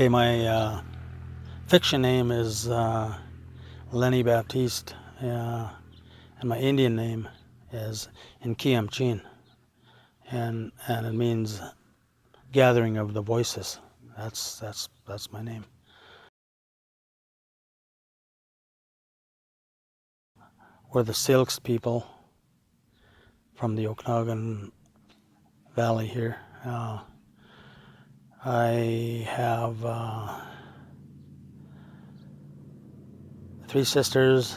Okay, my fiction name is Lenny Baptiste, and my Indian name is Inkiamchin, and it means gathering of the voices. That's my name. We're the Silks people from the Okanagan Valley here. I have 3 sisters,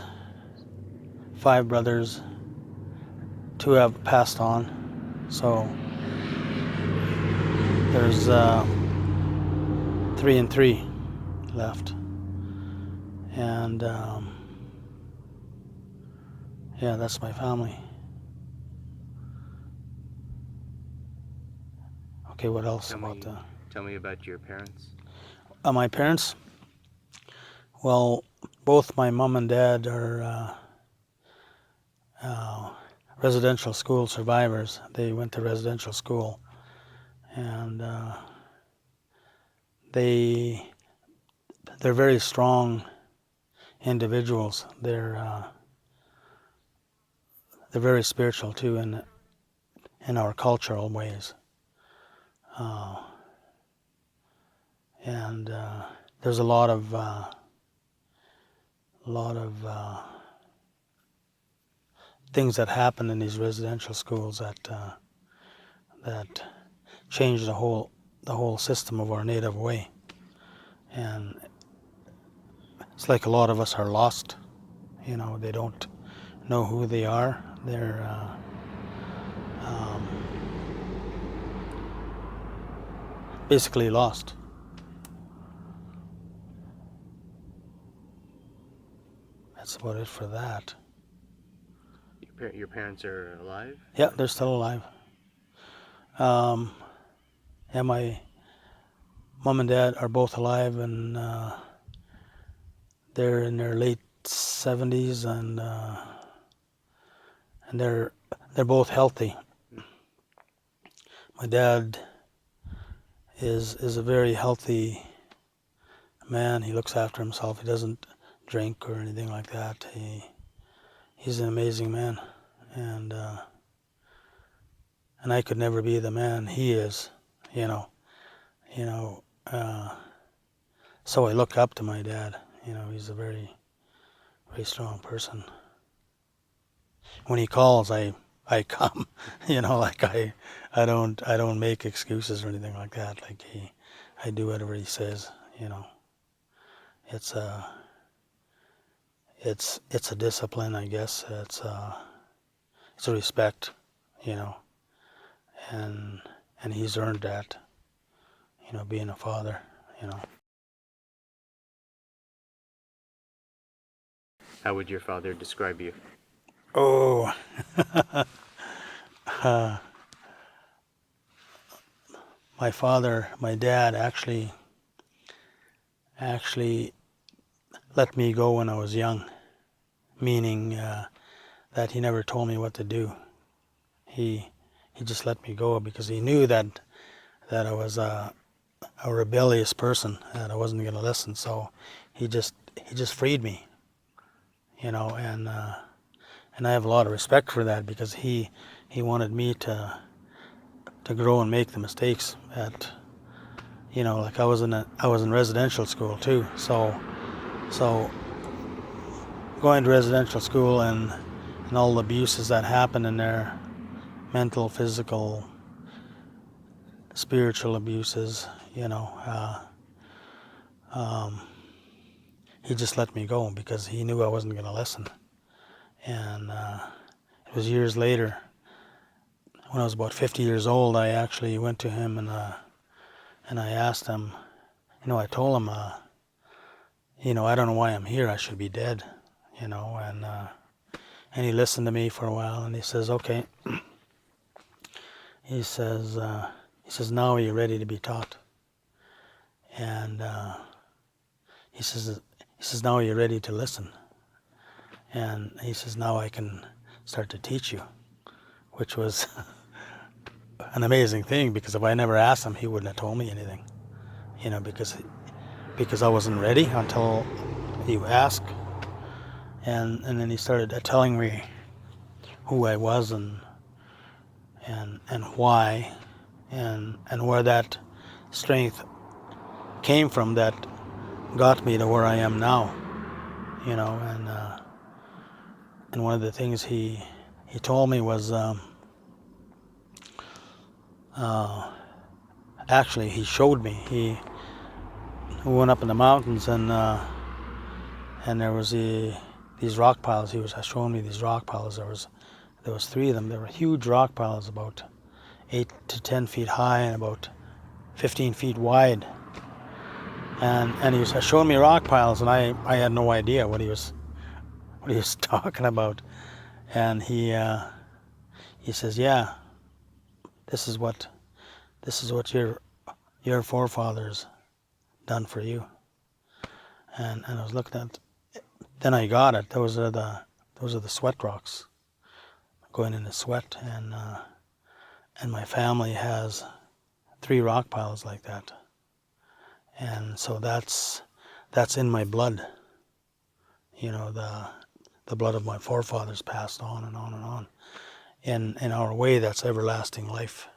5 brothers. 2 have passed on, so there's 3 and 3 left. And yeah, that's my family. Okay, what else Tell me about your parents. My parents? Well, both my mom and dad are residential school survivors. They went to residential school, and they're very strong individuals. They're very spiritual too in our cultural ways. And there's a lot of things that happen in these residential schools that change the whole system of our native way. And it's like a lot of us are lost. You know, they don't know who they are. They're basically lost. That's about it for that. Your parents are alive? Yeah, they're still alive. Yeah, my mom and dad are both alive, and they're in their late 70s, and they're both healthy. My dad is a very healthy man. He looks after himself. He doesn't drink or anything like that. He's an amazing man, and I could never be the man he is, you know. So I look up to my dad. You know, he's a very, very strong person. When he calls, I come. You know, like I don't make excuses or anything like that. Like I do whatever he says. You know, it's a discipline, I guess. It's a respect. You know, and he's earned that. You know, being a father. You know. How would your father describe you? Oh. My dad actually let me go when I was young, meaning that he never told me what to do. He just let me go because he knew that I was a rebellious person, that I wasn't going to listen. So he just freed me, you know, and I have a lot of respect for that because he wanted me to grow and make the mistakes that, you know, like I was in residential school too. So going to residential school and all the abuses that happen in there, mental, physical, spiritual abuses, you know, he just let me go because he knew I wasn't going to listen. And it was years later, when I was about 50 years old, I actually went to him and I asked him, you know, I told him, you know, I don't know why I'm here. I should be dead, you know. And he listened to me for a while, and he says, okay. He says, now are you ready to be taught? And he says, now are you ready to listen? And he says, now I can start to teach you, which was an amazing thing because if I never asked him, he wouldn't have told me anything, you know, because because I wasn't ready until you asked. And then he started telling me who I was and why and where that strength came from that got me to where I am now, you know. And one of the things he told me was actually he showed me. We went up in the mountains and there was these rock piles. He was showing me these rock piles. There was three of them. They were huge rock piles, about 8 to 10 feet high and about 15 feet wide. And he was showing me rock piles, and I had no idea what he was talking about. And he says, "Yeah, this is what your forefathers done for you." And I was looking at. Then I got it. Those are the sweat rocks, going into sweat, and my family has 3 rock piles like that. And so that's in my blood. You know, the blood of my forefathers passed on and on and on. In our way, that's everlasting life.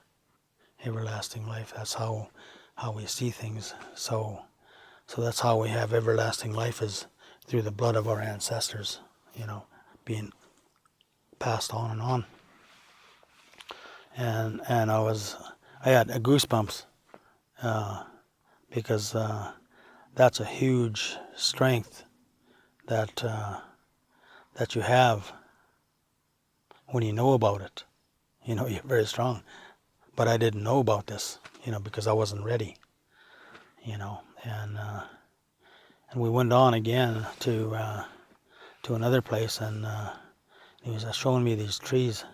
Everlasting life. That's how we see things. So that's how we have everlasting life, is through the blood of our ancestors, you know, being passed on and on. And I had goosebumps because that's a huge strength that you have when you know about it. You know, you're very strong. But I didn't know about this, you know, because I wasn't ready, you know. And we went on again to another place, and he was showing me these trees,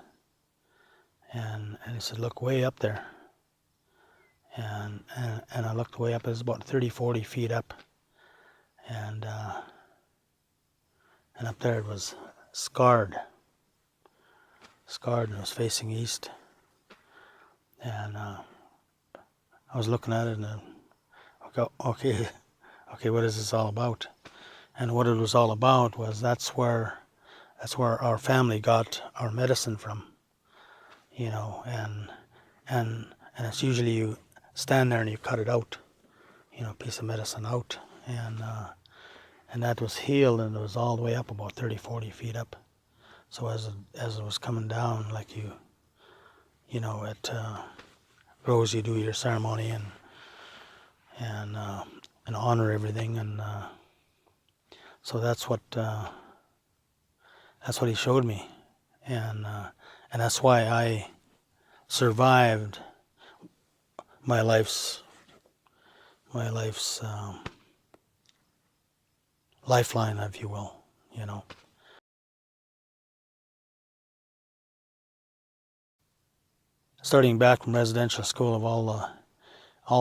and he said, "Look way up there." And I looked way up. It was about 30, 40 feet up, and up there it was scarred, and it was facing east. And I was looking at it, and I go, okay, what is this all about? And what it was all about was that's where our family got our medicine from, you know. And it's usually you stand there and you cut it out, you know, a piece of medicine out, and that was healed, and it was all the way up about 30, 40 feet up. So as it was coming down, like you know, at Rose, you do your ceremony and honor everything, and so that's what he showed me, and that's why I survived my life's lifeline, if you will, you know. Starting back from residential school, of all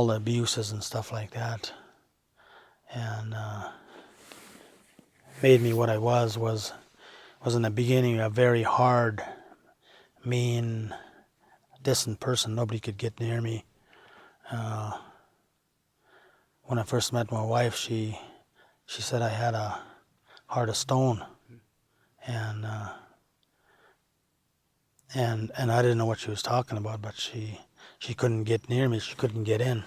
the abuses and stuff like that, and made me what I was in the beginning a very hard, mean, distant person. Nobody could get near me. When I first met my wife, she said I had a heart of stone, and I didn't know what she was talking about, but she couldn't get near me. She couldn't get in,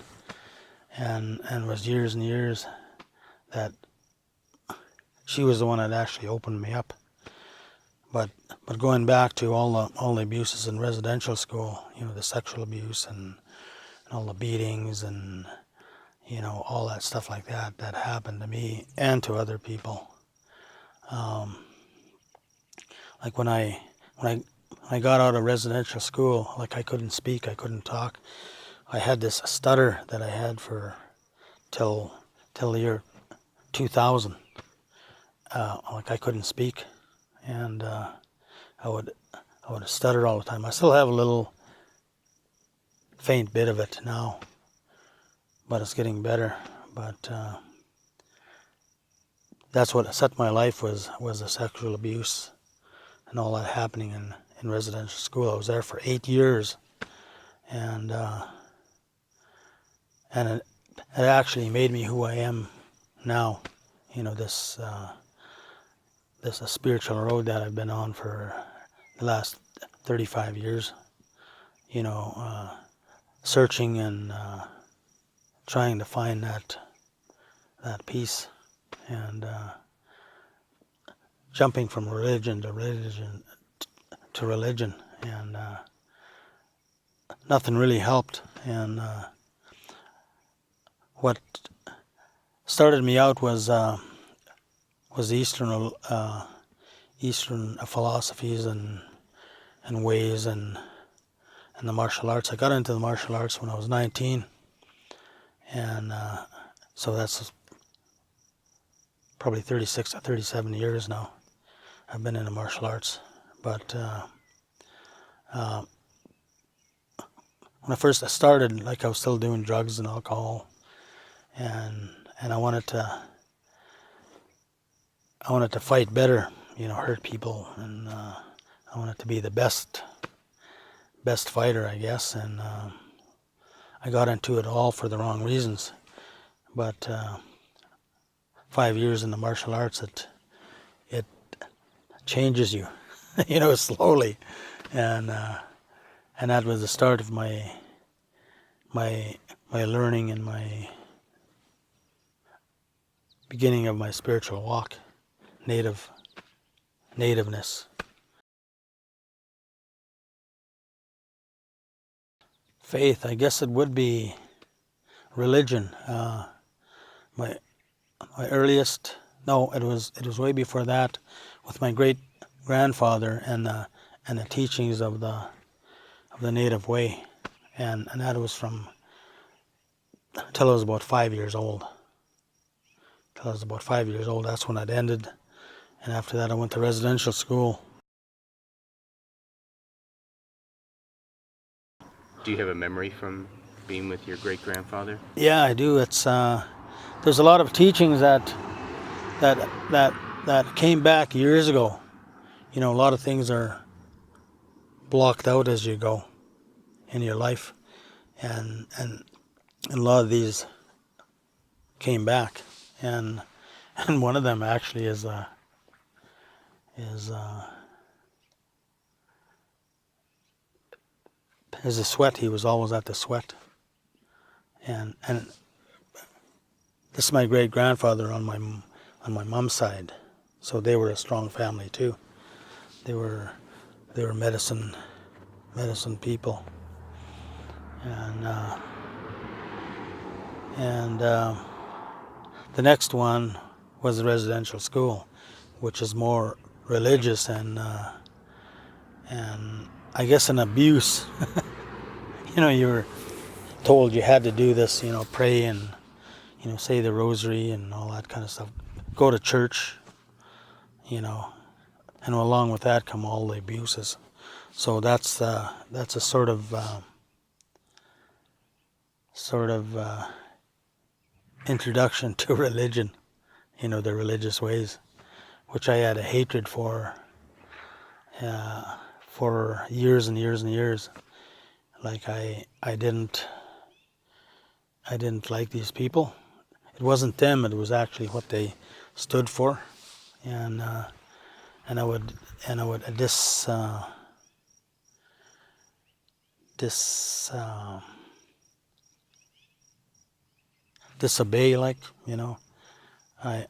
and it was years and years that she was the one that actually opened me up. But going back to all the abuses in residential school, you know, the sexual abuse and all the beatings and, you know, all that stuff like that happened to me and to other people. Like when I got out of residential school, like I couldn't speak, I couldn't talk. I had this stutter that I had for till the year 2000. Like I couldn't speak, and I would stutter all the time. I still have a little faint bit of it now, but it's getting better. But that's what set my life was the sexual abuse and all that happening in residential school. I was there for 8 years, and it actually made me who I am now. This a spiritual road that I've been on for the last 35 years. Searching and trying to find that peace, and jumping from religion to religion, and nothing really helped. And what started me out was Eastern philosophies and ways, and the martial arts. I got into the martial arts when I was 19, and so that's probably 36 or 37 years now I've been in the martial arts. But when I first started, like, I was still doing drugs and alcohol, and I wanted to fight better, hurt people, and I wanted to be the best fighter, I guess. And I got into it all for the wrong reasons. But 5 years in the martial arts, it changes you, slowly, and that was the start of my learning and my beginning of my spiritual walk, nativeness. Faith, I guess it would be religion. My earliest, no, it was way before that, with my great grandfather and the teachings of the native way, and that was from till I was about 5 years old. That's when it ended, and after that I went to residential school. Do you have a memory from being with your great-grandfather? Yeah, I do. It's there's a lot of teachings that came back years ago. A lot of things are blocked out as you go in your life, and a lot of these came back, and one of them actually is the sweat. He was always at the sweat, and this is my great grandfather on my mom's side, so they were a strong family too. They were medicine people, and the next one was the residential school, which is more religious, and I guess an abuse. You were told you had to do this, pray and say the rosary and all that kind of stuff, go to church, and along with that come all the abuses. So that's a sort of introduction to religion, the religious ways, which I had a hatred for years and years and years. Like, I didn't like these people. It wasn't them, it was actually what they stood for, and I would disobey, like, I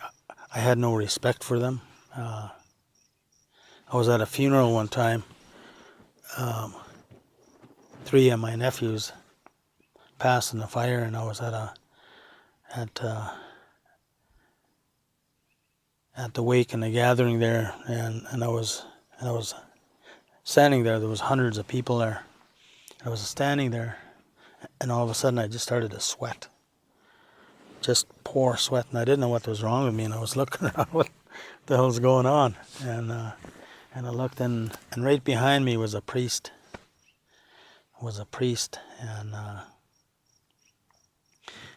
had no respect for them. I was at a funeral one time. 3 of my nephews passed in the fire, and I was at the wake and the gathering there, and I was standing there. There was hundreds of people there. I was standing there, and all of a sudden I just started to sweat, just pour sweat, and I didn't know what was wrong with me, and I was looking around, what the hell's going on, and I looked, and right behind me was a priest.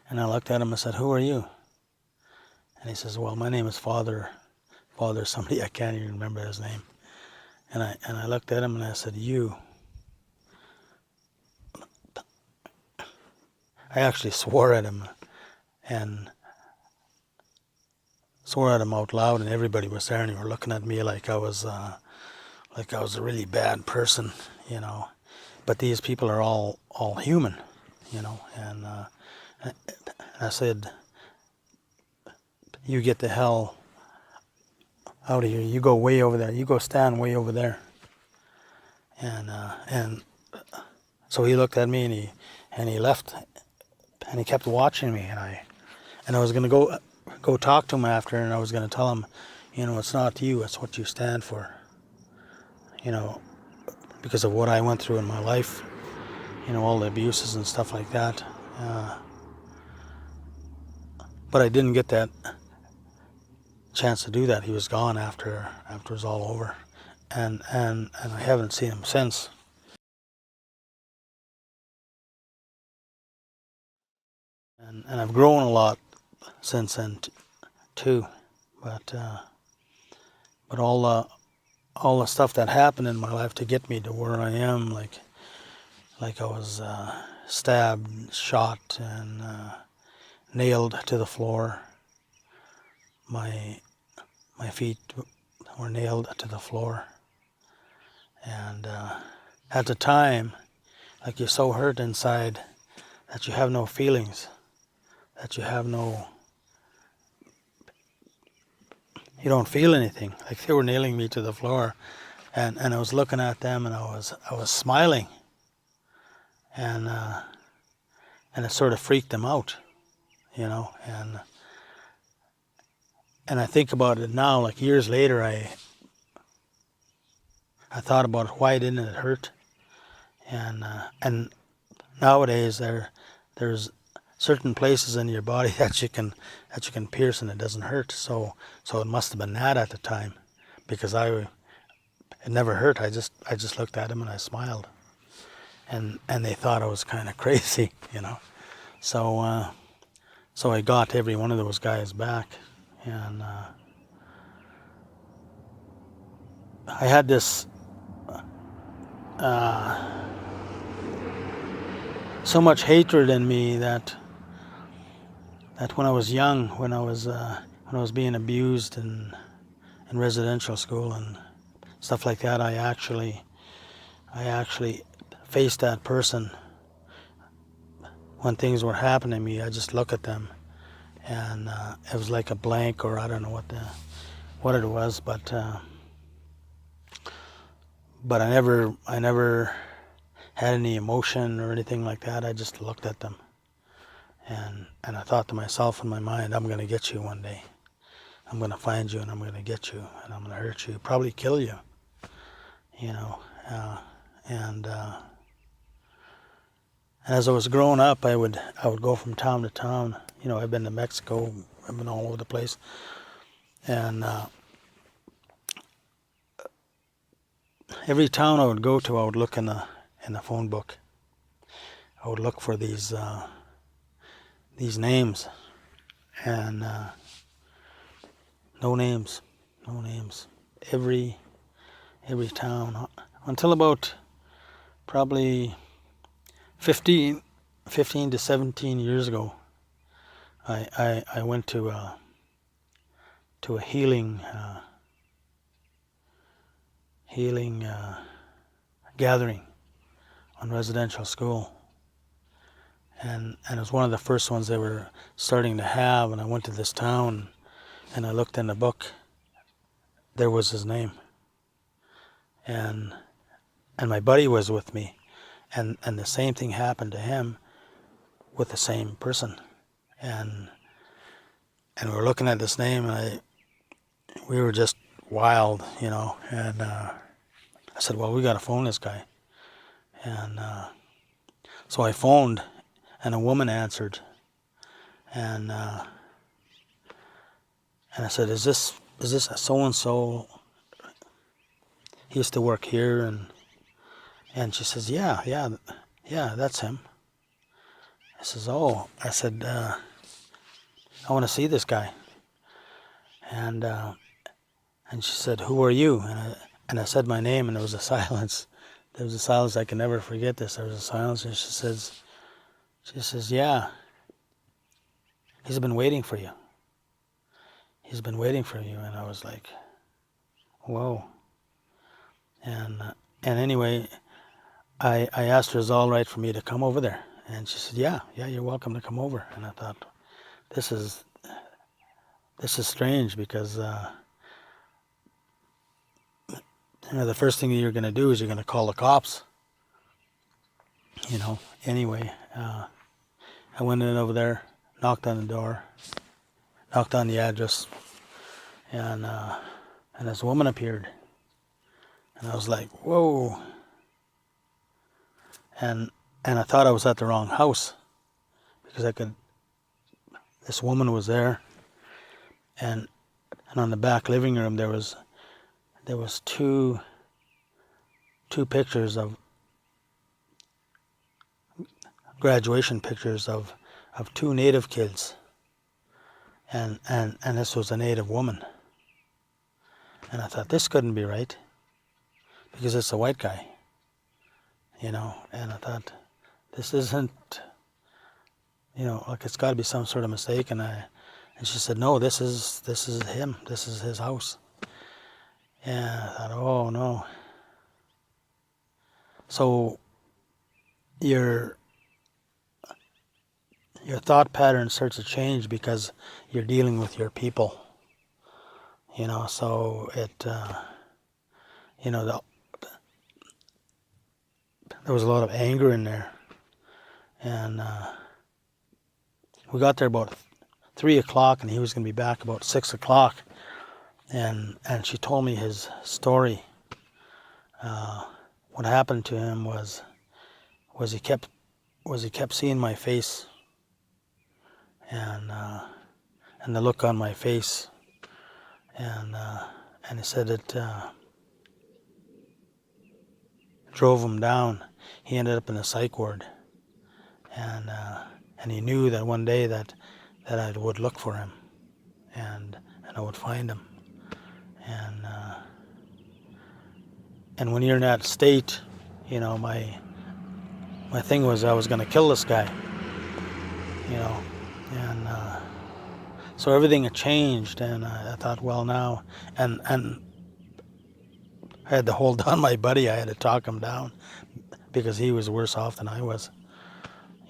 And I looked at him and said, "Who are you?" And he says, "Well, my name is Father somebody, I can't even remember his name." And I looked at him and I said, "You." I actually swore at him, and swore at him out loud, and everybody was there, and they were looking at me like I was a really bad person, you know. But these people are all human, you know. And I said, "You get the hell out of here. You go way over there. You go stand way over there." And so he looked at me, and he left, and he kept watching me, and I was gonna go talk to him after, and I was gonna tell him, you know, it's not you, it's what you stand for, you know, because of what I went through in my life, you know, all the abuses and stuff like that. But I didn't get that chance to do that. He was gone after it was all over, and I haven't seen him since. And I've grown a lot since then too, but all the stuff that happened in my life to get me to where I am, like I was stabbed, shot, and nailed to the floor. My feet were nailed to the floor, and at the time, like, you're so hurt inside that you have no feelings, that you don't feel anything. Like, they were nailing me to the floor, and I was looking at them, and I was smiling, and it sort of freaked them out, you know. And I think about it now, like years later, I thought about it, why didn't it hurt? And nowadays there's certain places in your body that you can pierce and it doesn't hurt. So it must have been that at the time, because it never hurt. I just looked at him and I smiled, and they thought I was kind of crazy, you know. So I got every one of those guys back, and I had this so much hatred in me that when I was young, when I was being abused in residential school and stuff like that, I actually faced that person. When things were happening to me, I just look at them, and it was like a blank, or I don't know what it was, but I never had any emotion or anything like that. I just looked at them, and I thought to myself in my mind, I'm going to get you one day. I'm going to find you, and I'm going to get you, and I'm going to hurt you, probably kill you, you know. And as I was growing up, I would go from town to town. You know, I've been to Mexico, I've been all over the place, and every town I would go to, I would look in the phone book. I would look for these names, and no names. Every town, until about probably 15 to 17 years ago, I went to a healing gathering on residential school, and it was one of the first ones they were starting to have. And I went to this town, and I looked in the book. There was his name, and my buddy was with me, and the same thing happened to him with the same person, and we were looking at this name, and we were just wild, you know. And I said, well, we got to phone this guy. And so I phoned, and a woman answered, and I said, is this a so-and-so? He used to work here. And she says, yeah, that's him. I says, oh. I said, I want to see this guy. And she said, who are you? And I said my name, and there was a silence. There was a silence. I can never forget this. There was a silence, and she says, yeah, he's been waiting for you. he's been waiting for you. And I was like, whoa. And anyway, I asked her, is it all right for me to come over there? And she said, yeah, you're welcome to come over. And I thought, this is strange, because the first thing you're going to do is you're going to call the cops. Anyway, I went in over there, knocked on the door, knocked on the address, and this woman appeared. And I was like, whoa. And I thought I was at the wrong house, because this woman was there, and on the back living room there was two pictures of graduation pictures of two Native kids, and this was a Native woman. And I thought, this couldn't be right, because it's a white guy, and I thought, this isn't, like, it's got to be some sort of mistake. And she said, no, this is him, this is his house. And I thought, oh no. So your thought pattern starts to change, because you're dealing with your people, so it there was a lot of anger in there. And we got there about 3 o'clock, and he was going to be back about 6 o'clock. And she told me his story. What happened to him was he kept seeing my face, and the look on my face, and he said it drove him down. He ended up in a psych ward, and he knew that one day that I would look for him, and I would find him. And when you're in that state, my thing was I was going to kill this guy, and so everything had changed. And I thought, well, now, and I had to hold down my buddy. I had to talk him down, because he was worse off than I was,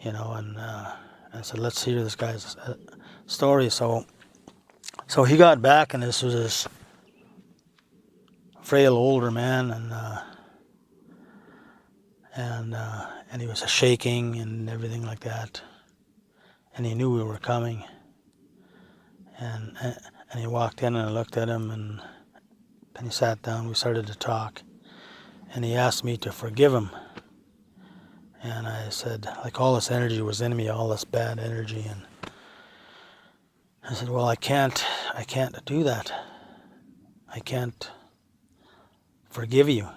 and I said, let's hear this guy's story. So he got back, and this was this frail older man, and he was shaking and everything like that, and he knew we were coming, and he walked in, and I looked at him, and he sat down. We started to talk, and he asked me to forgive him. And I said, like, all this energy was in me, all this bad energy, and I said, well, I can't do that. I can't forgive you.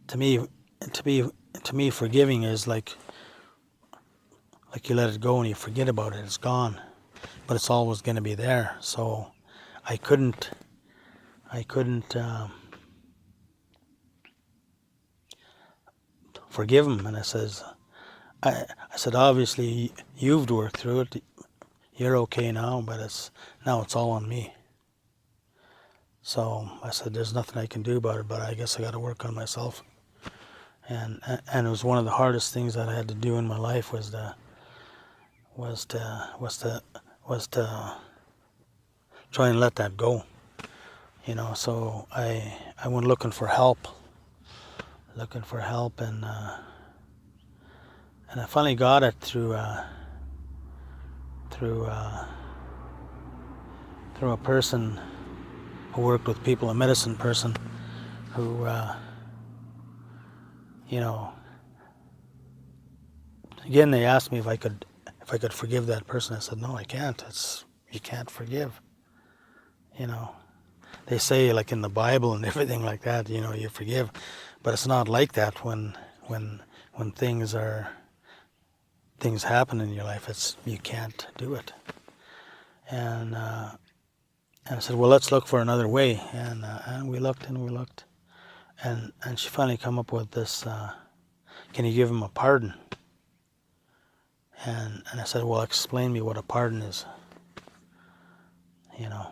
To me, forgiving is like you let it go and you forget about it. It's gone, but it's always going to be there. So I couldn't forgive him. And I said, obviously you've worked through it. You're okay now, but it's all on me. So I said, there's nothing I can do about it, but I guess I got to work on myself. And it was one of the hardest things that I had to do in my life was to try and let that go. So I went looking for help, and I finally got it through a person who worked with people, a medicine person who, again, they asked me if I could forgive that person. I said, no, I can't. You can't forgive. They say, like in the Bible and everything like that, you forgive, but it's not like that when things happen in your life. You can't do it. And I said, well, let's look for another way. And we looked, and she finally come up with this, can you give him a pardon? And I said, well, explain me what a pardon is. you know.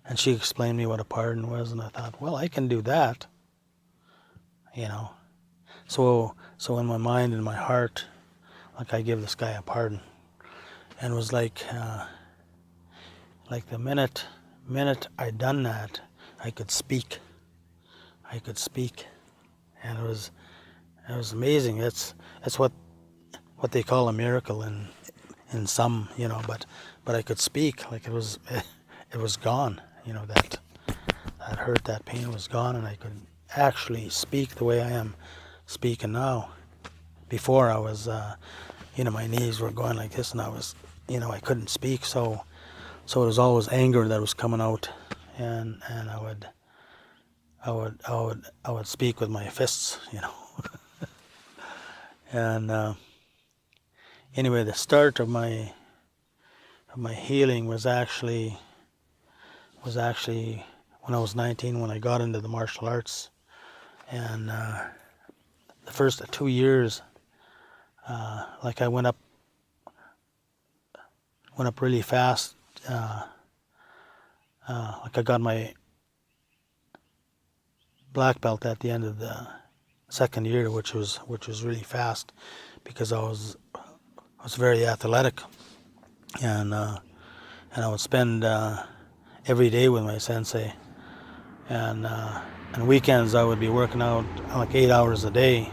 And she explained me what a pardon was, and I thought, well, I can do that, you know. So in my mind and my heart, like, I give this guy a pardon, and it was like the minute I done that, I could speak, and it was amazing. It's what they call a miracle in some, you know, but I could speak, like, it was gone, you know, that hurt, that pain was gone, and I could actually speak the way I am speaking now. Before, I was, you know, my knees were going like this, and I was, you know, I couldn't speak, so it was always anger that was coming out, and I would speak with my fists, you know. And anyway, the start of my healing was actually when I was 19, when I got into the martial arts, and the first 2 years, like, I went up really fast. Like, I got my black belt at the end of the second year, which was really fast, because I was very athletic, and I would spend every day with my sensei, and weekends I would be working out like 8 hours a day,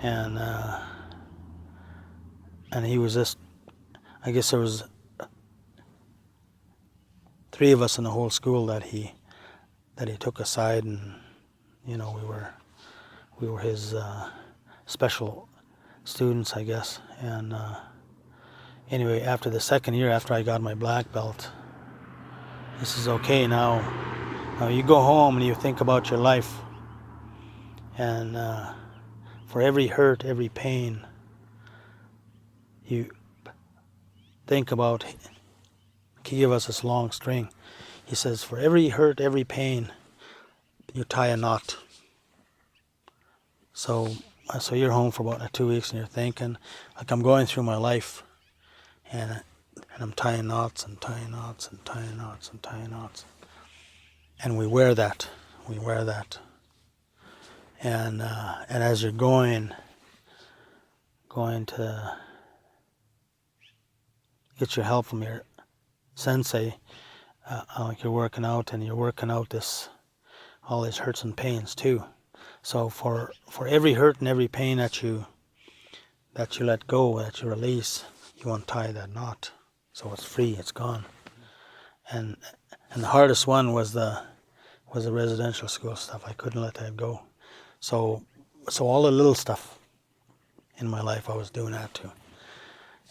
and he was just, I guess there was 3 of us in the whole school that he took aside, and, you know, we were his special students, I guess. And anyway, after the second year, after I got my black belt, he says, okay, now you go home and you think about your life, and for every hurt, every pain, you think about, he gave us this long string. He says, for every hurt, every pain, you tie a knot. So you're home for about 2 weeks, and you're thinking, like, I'm going through my life, and I'm tying knots and tying knots and tying knots and tying knots. And we wear that. And as you're going to get your help from your sensei, like, you're working out, and you're working out all these hurts and pains too. So for every hurt and every pain that you let go, that you release, you untie that knot, so it's free, it's gone. And the hardest one was the residential school stuff. I couldn't let that go. So all the little stuff in my life, I was doing that too.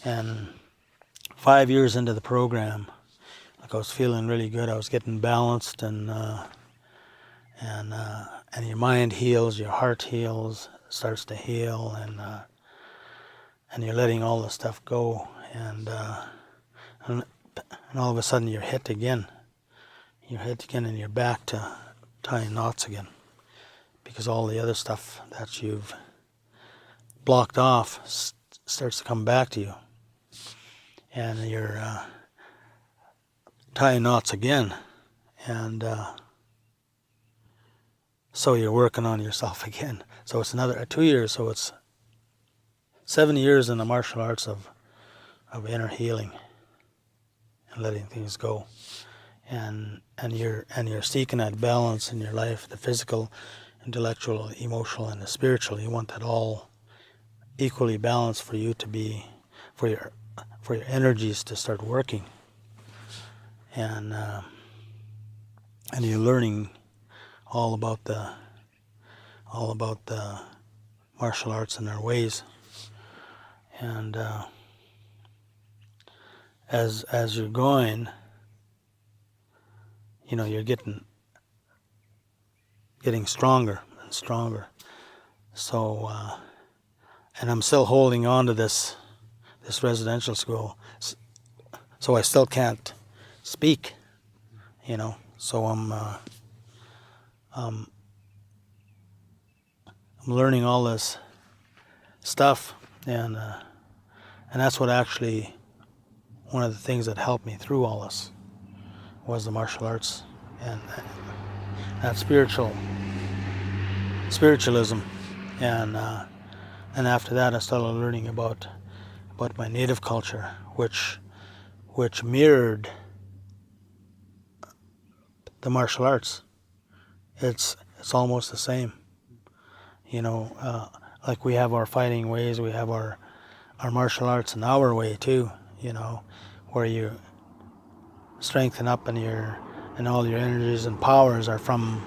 And 5 years into the program, like, I was feeling really good. I was getting balanced, and your mind heals, your heart heals, starts to heal, and you're letting all the stuff go, and all of a sudden you're hit again, and you're back to tying knots again, because all the other stuff that you've blocked off starts to come back to you, and you're tying knots again, and so you're working on yourself again. So it's another 2 years, so it's 7 years in the martial arts of inner healing and letting things go, and you're seeking that balance in your life, the physical, intellectual, emotional, and the spiritual. You want that all equally balanced for you to be, for your energies to start working, and you're learning all about the martial arts and their ways. And as you're going, you know, you're getting stronger and stronger. So and I'm still holding on to this residential school, so I still can't speak, you know. So I'm learning all this stuff, and that's what actually one of the things that helped me through all this was the martial arts and that spiritualism, and after that I started learning about my native culture, which mirrored the martial arts. It's almost the same, like we have our fighting ways, we have our martial arts in our way too, where you strengthen up and all your energies and powers are from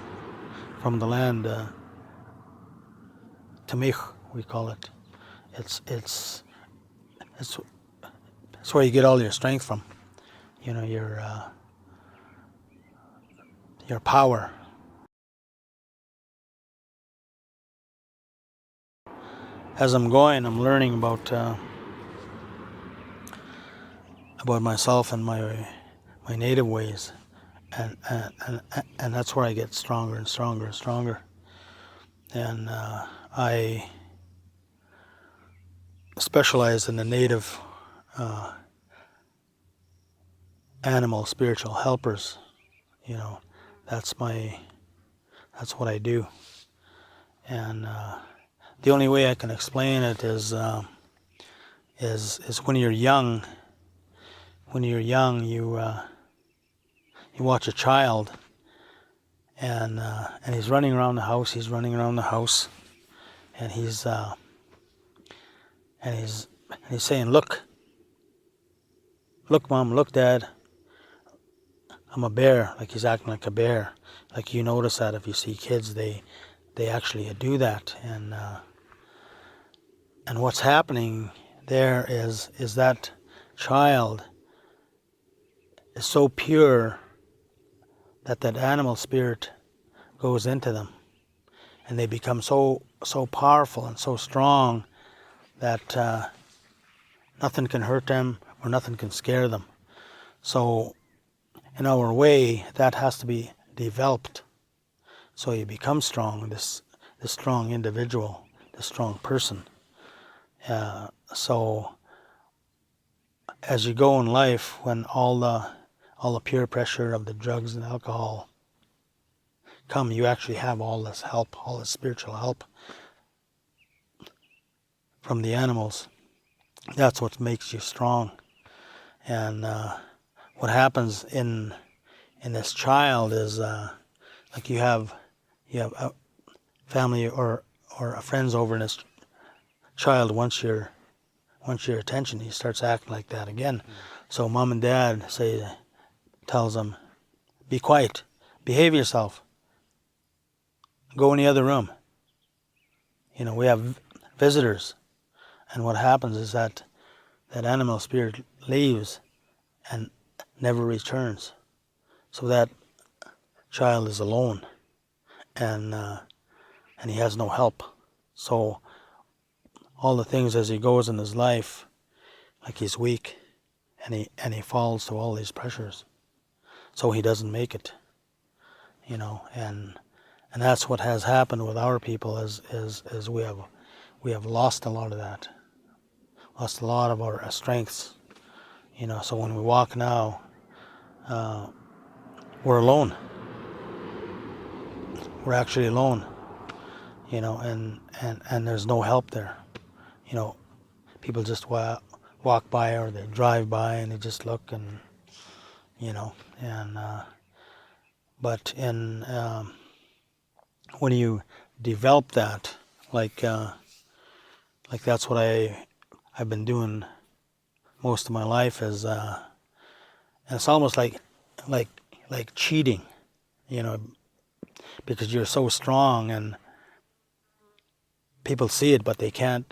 the land. Tamich, we call it. It's where you get all your strength from. Your power. As I'm going, I'm learning about myself and my native ways, and that's where I get stronger and stronger and stronger. And I specialize in the native animal spiritual helpers. That's what I do. And the only way I can explain it is when you're young. When you're young, you watch a child, and he's running around the house. He's running around the house, and he's saying, "Look, Mom, look, Dad. I'm a bear." Like he's acting like a bear. Like you notice that if you see kids, they actually do that. And what's happening there is that child is so pure that animal spirit goes into them, and they become so powerful and so strong that nothing can hurt them or nothing can scare them. So in our way, that has to be developed, so you become strong, this strong individual, this strong person. So as you go in life, when all the peer pressure of the drugs and alcohol come, you actually have all this help, all this spiritual help from the animals. That's what makes you strong. And what happens in this child is like you have a family or friends over, and this child wants your attention. He starts acting like that again. So mom and dad tells him, "Be quiet, behave yourself, go in the other room. We have visitors." And what happens is that animal spirit leaves and never returns. So that child is alone, and he has no help. So all the things as he goes in his life, like he's weak, and he falls to all these pressures. So he doesn't make it. And that's what has happened with our people is we have lost a lot of that. Lost a lot of our strengths. So when we walk now, we're alone. We're actually alone. And there's no help there. People just walk by, or they drive by and they just look, and but when you develop that, like that's what I've been doing most of my life, is and it's almost like cheating, because you're so strong and people see it, but they can't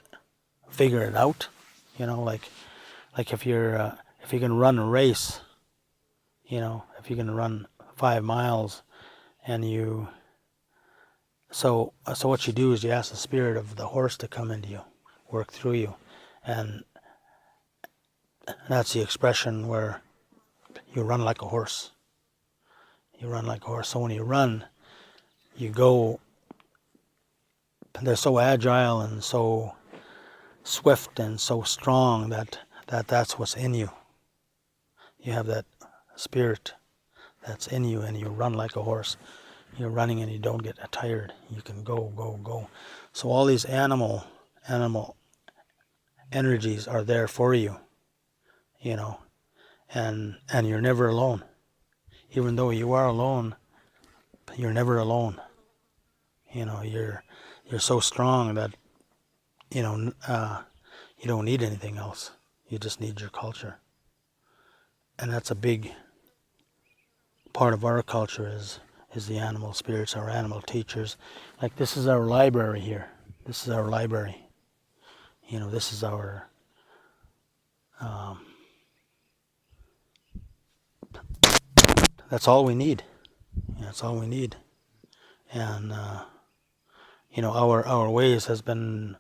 figure it out. Like if you can run a race, if you can run 5 miles, and so what you do is you ask the spirit of the horse to come into you, work through you, and that's the expression where you run like a horse. You run like a horse. So when you run, you go. They're so agile and so swift and so strong that that's what's in you. You have that spirit that's in you, and you run like a horse. You're running and you don't get tired. You can go, go, go. So all these animal energies are there for you, you know, and you're never alone. Even though you are alone, you're never alone. You know, you're so strong that, you know, you don't need anything else. You just need your culture. And that's a big part of our culture is the animal spirits, our animal teachers. Like, this is our library here. This is our library. You know, this is our that's all we need. That's all we need. And you know, our ways has been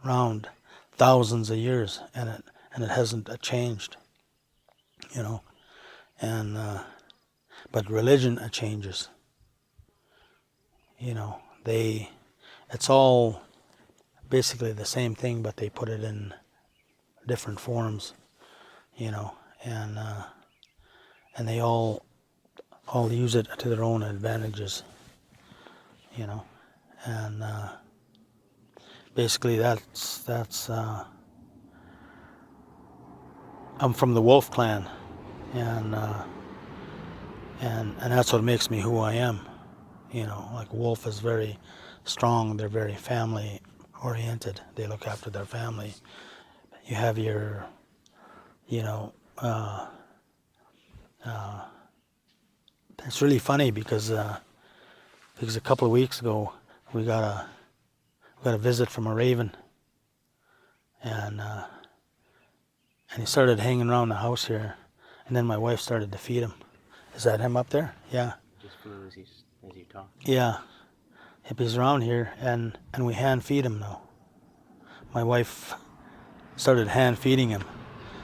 around thousands of years, and it hasn't changed. You know, and but religion changes. You know, it's all basically the same thing, but they put it in different forms. You know, and they all use it to their own advantages. You know, and basically that's I'm from the Wolf clan, and that's what makes me who I am. You know, like, Wolf is very strong. They're very family oriented. They look after their family. You have your, you know, it's really funny because a couple of weeks ago we got a visit from a raven, and he started hanging around the house here, and then my wife started to feed him. Is that him up there? Yeah. Just flew as you talked. Yeah. If he's around here, and we hand feed him now. My wife started hand feeding him.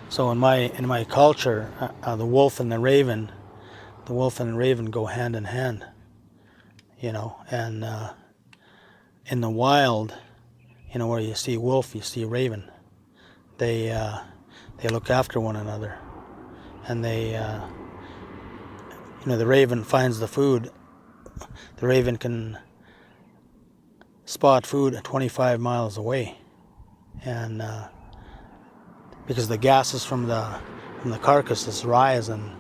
So in my culture, the wolf and the raven go hand in hand. You know, and in the wild, you know, where you see wolf, you see raven. They look after one another, and they, you know, the raven finds the food. The raven can spot food at 25 miles away, and because the gases from the carcasses rise, and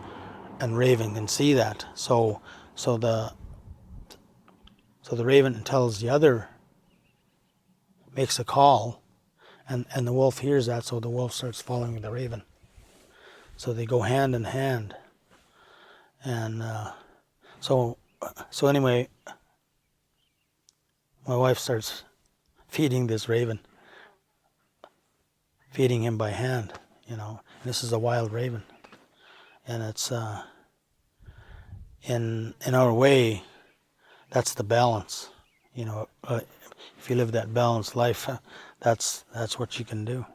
raven can see that. So the raven tells the other, makes a call, and the wolf hears that, so the wolf starts following the raven. So they go hand in hand, and so anyway, my wife starts feeding this raven, feeding him by hand. You know, and this is a wild raven, and it's in our way, that's the balance. You know, if you live that balanced life, that's what you can do.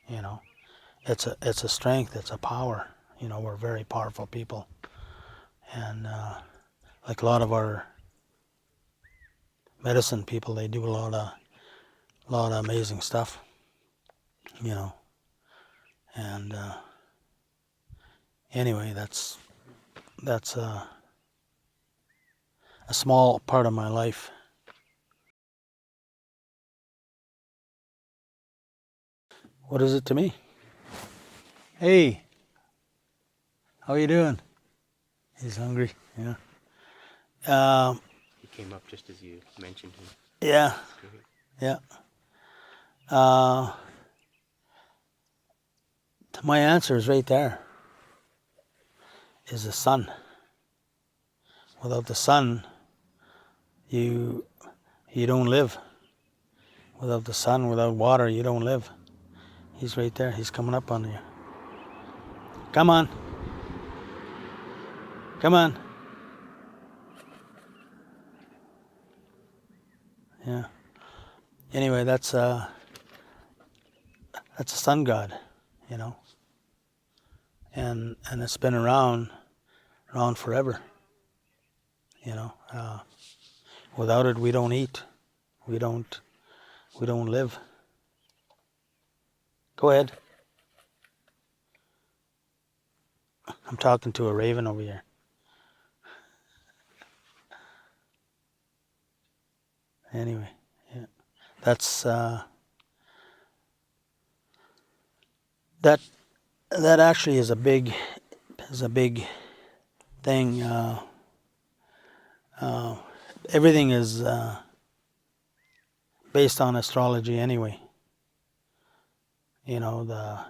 You know, it's a strength, it's a power. You know, we're very powerful people, and like a lot of our medicine people, they do a lot of amazing stuff. You know, and anyway, that's a small part of my life. What is it to me? Hey, how you doing? He's hungry. Yeah. He came up just as you mentioned him. Yeah. Yeah. My answer is right there. Is the sun. Without the sun, you don't live. Without the sun, without water, you don't live. He's right there. He's coming up on you. Come on. Come on. Yeah. Anyway, that's a sun god, you know. And it's been around forever. You know. Without it, we don't eat. We don't live. Go ahead. I'm talking to a raven over here. Anyway, yeah, that's that. That actually is a big thing. Everything is based on astrology anyway. You know,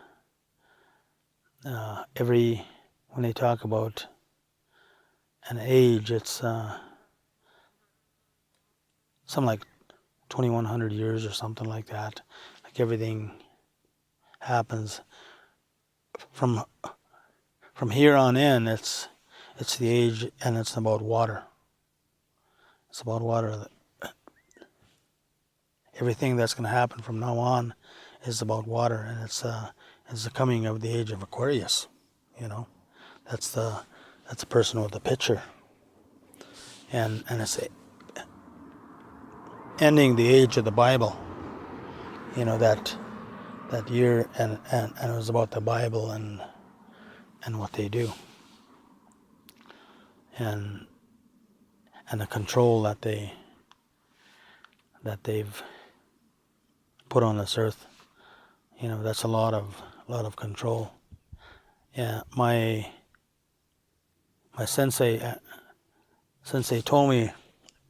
every when they talk about an age, it's something like 2100 years or something like that. Like everything happens from here on in. It's the age, and it's about water. It's about water. Everything that's going to happen from now on is about water, and it's the coming of the age of Aquarius. You know, that's the person with the picture, and it's ending the age of the Bible. You know, that year, and it was about the Bible and what they do, and the control that they've put on this earth. You know, that's a lot of control. Yeah, my sensei told me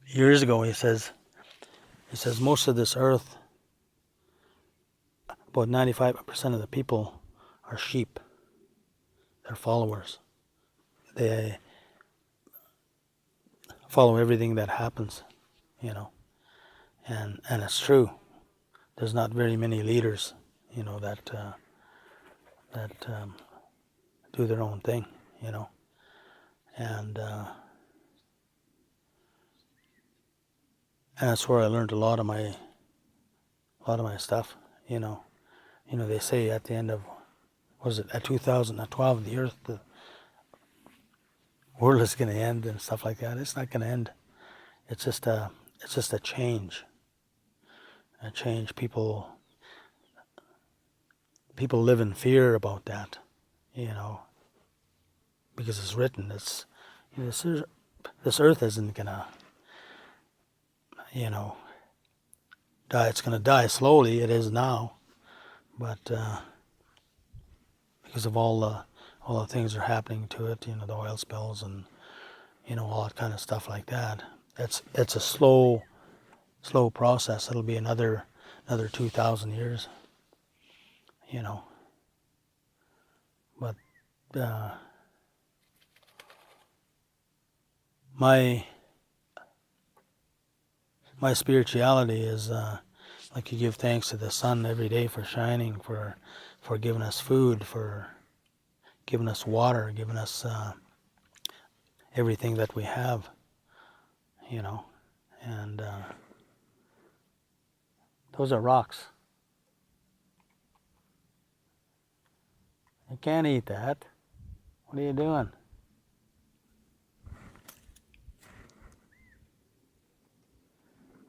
years ago. He says most of this earth, about 95% of the people are sheep. They're followers. They follow everything that happens, you know, and it's true. There's not very many leaders, you know, that do their own thing, you know, and that's where I learned a lot of my stuff, you know. You know, they say at the end of, was it at 2012, the earth, the world is going to end and stuff like that. It's not going to end. It's just a change. A change. People live in fear about that, you know, because it's written. It's, you know, this earth isn't gonna, you know, die. It's gonna die slowly. It is now, but because of all the things that are happening to it, you know, the oil spills and, you know, all that kind of stuff like that. It's a slow process. It'll be another 2,000 years, you know. But my spirituality is like, you give thanks to the sun every day for shining, for giving us food, for giving us water, giving us everything that we have, you know. And those are rocks. You can't eat that. What are you doing?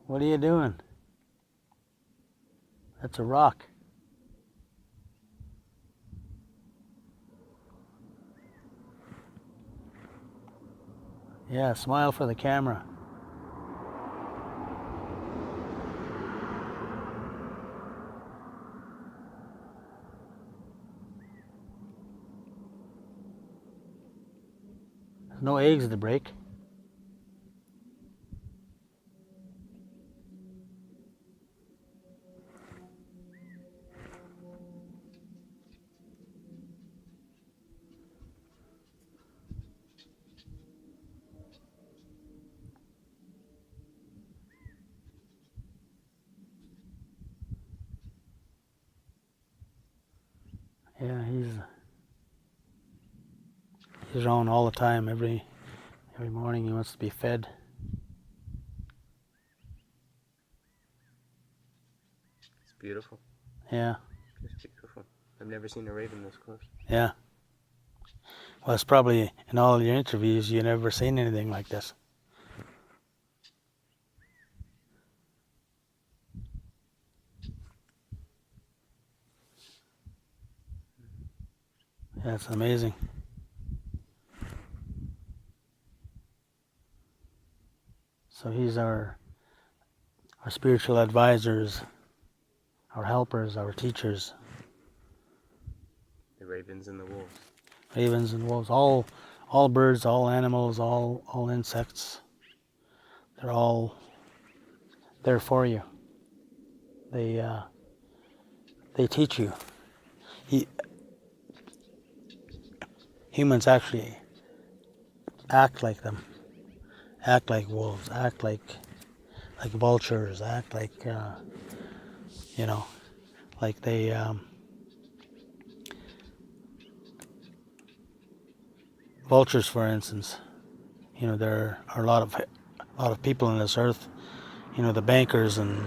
What are you doing? That's a rock. Yeah, smile for the camera. There's no eggs to break. Yeah, he's around all the time. Every morning he wants to be fed. It's beautiful. Yeah. It's beautiful. I've never seen a raven this close. Yeah. Well, it's probably in all your interviews you've never seen anything like this. Yeah, it's amazing. So he's our spiritual advisors, our helpers, our teachers. The ravens and the wolves. Ravens and wolves, all birds, all animals, all insects. They're all there for you. They teach you. Humans actually act like them, act like wolves, act like vultures, act like like they. Vultures, for instance, there are a lot of people on this earth. The bankers, and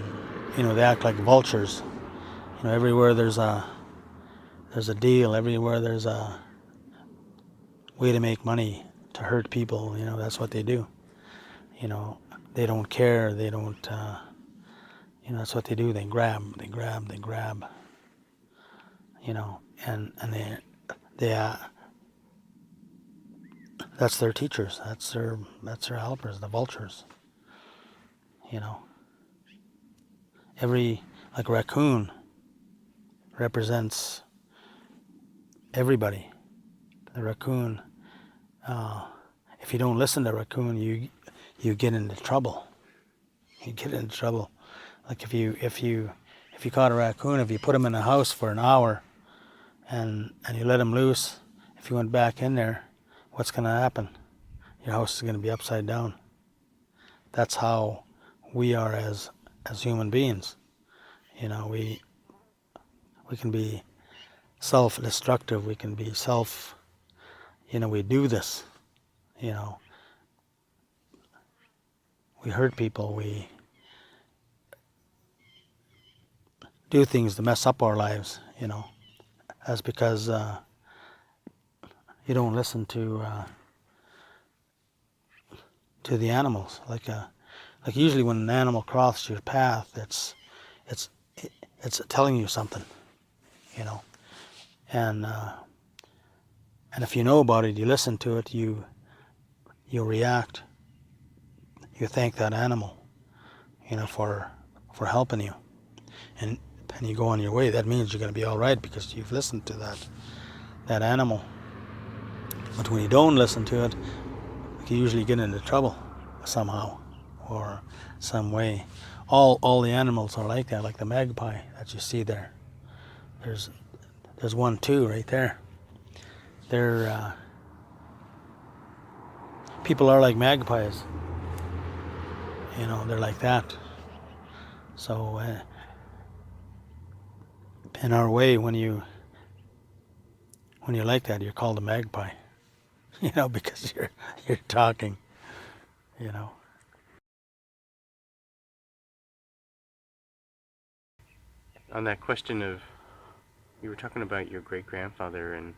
they act like vultures. Everywhere there's a deal. Everywhere there's a way to make money, to hurt people. That's what they do. They don't care. They don't. That's what they do. They grab. They grab. They grab. And they that's their teachers. That's their helpers. The vultures. Like a raccoon represents everybody. The raccoon. If you don't listen to a raccoon, you get into trouble. You get into trouble. Like if you caught a raccoon, if you put him in a house for an hour, and you let him loose, if you went back in there, what's going to happen? Your house is going to be upside down. That's how we are as human beings. We can be self-destructive. We can be we do this. We hurt people. We do things to mess up our lives. That's because you don't listen to the animals. Like usually when an animal crosses your path, it's telling you something. And if you know about it, you listen to it, you react, you thank that animal, for helping you, and you go on your way. That means you're going to be all right because you've listened to that animal. But when you don't listen to it, you usually get into trouble somehow or some way. All the animals are like that, like the magpie that you see there. There's one too right there. They're people are like magpies. They're like that. So in our way, when you're like that, you're called a magpie. Because you're talking. On that question of, you were talking about your great-grandfather and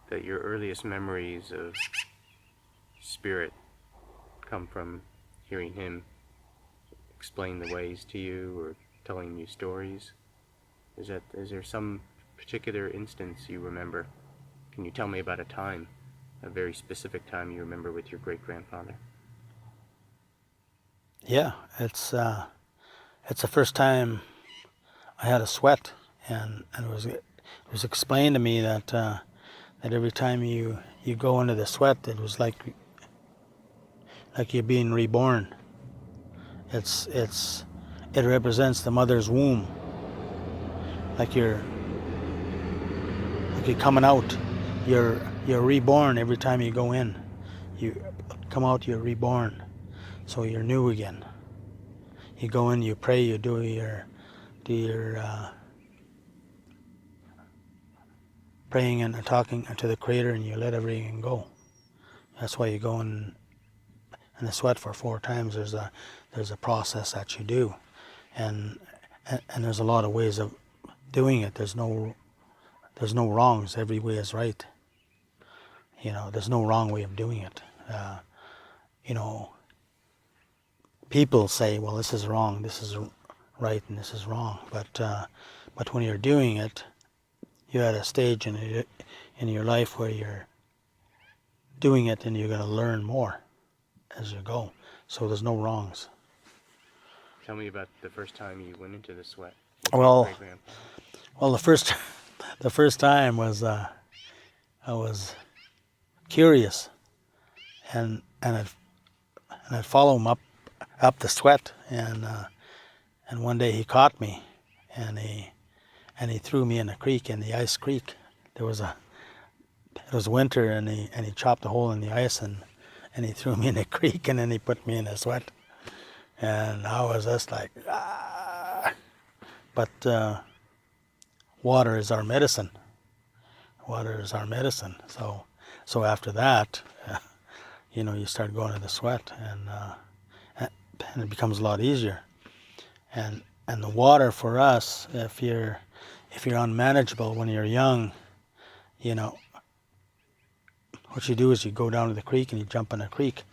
that your earliest memories of spirit come from hearing him explain the ways to you or telling you stories. Is there some particular instance you remember? Can you tell me about a very specific time you remember with your great-grandfather? Yeah, it's the first time I had a sweat, and it was explained to me that every time you go into the sweat, it was like you're being reborn. It represents the mother's womb, like you're coming out. You're reborn every time you go in. You come out, you're reborn, so you're new again. You go in, you pray, you do your praying and talking to the Creator, and you let everything go. That's why you go in the sweat for 4 times. There's a process that you do, and there's a lot of ways of doing it. There's no wrongs. Every way is right. There's no wrong way of doing it. People say, well, this is wrong, this is right, and this is wrong. But when you're doing it, you're at a stage in your life where you're doing it, and you're going to learn more as you go. so there's no wrongs. Tell me about the first time you went into the sweat with your Well, great-grandfather. well, the first time was I was curious, and I'd follow him up the sweat, and one day he caught me, and he threw me in a creek, in the ice creek. It was winter, and he chopped a hole in the ice, and he threw me in the creek, and then he put me in the sweat, and I was just like, ah. But water is our medicine. Water is our medicine. So after that, you start going to the sweat, and it becomes a lot easier. And the water for us, if you're unmanageable when you're young, you know, what you do is you go down to the creek and you jump in the creek,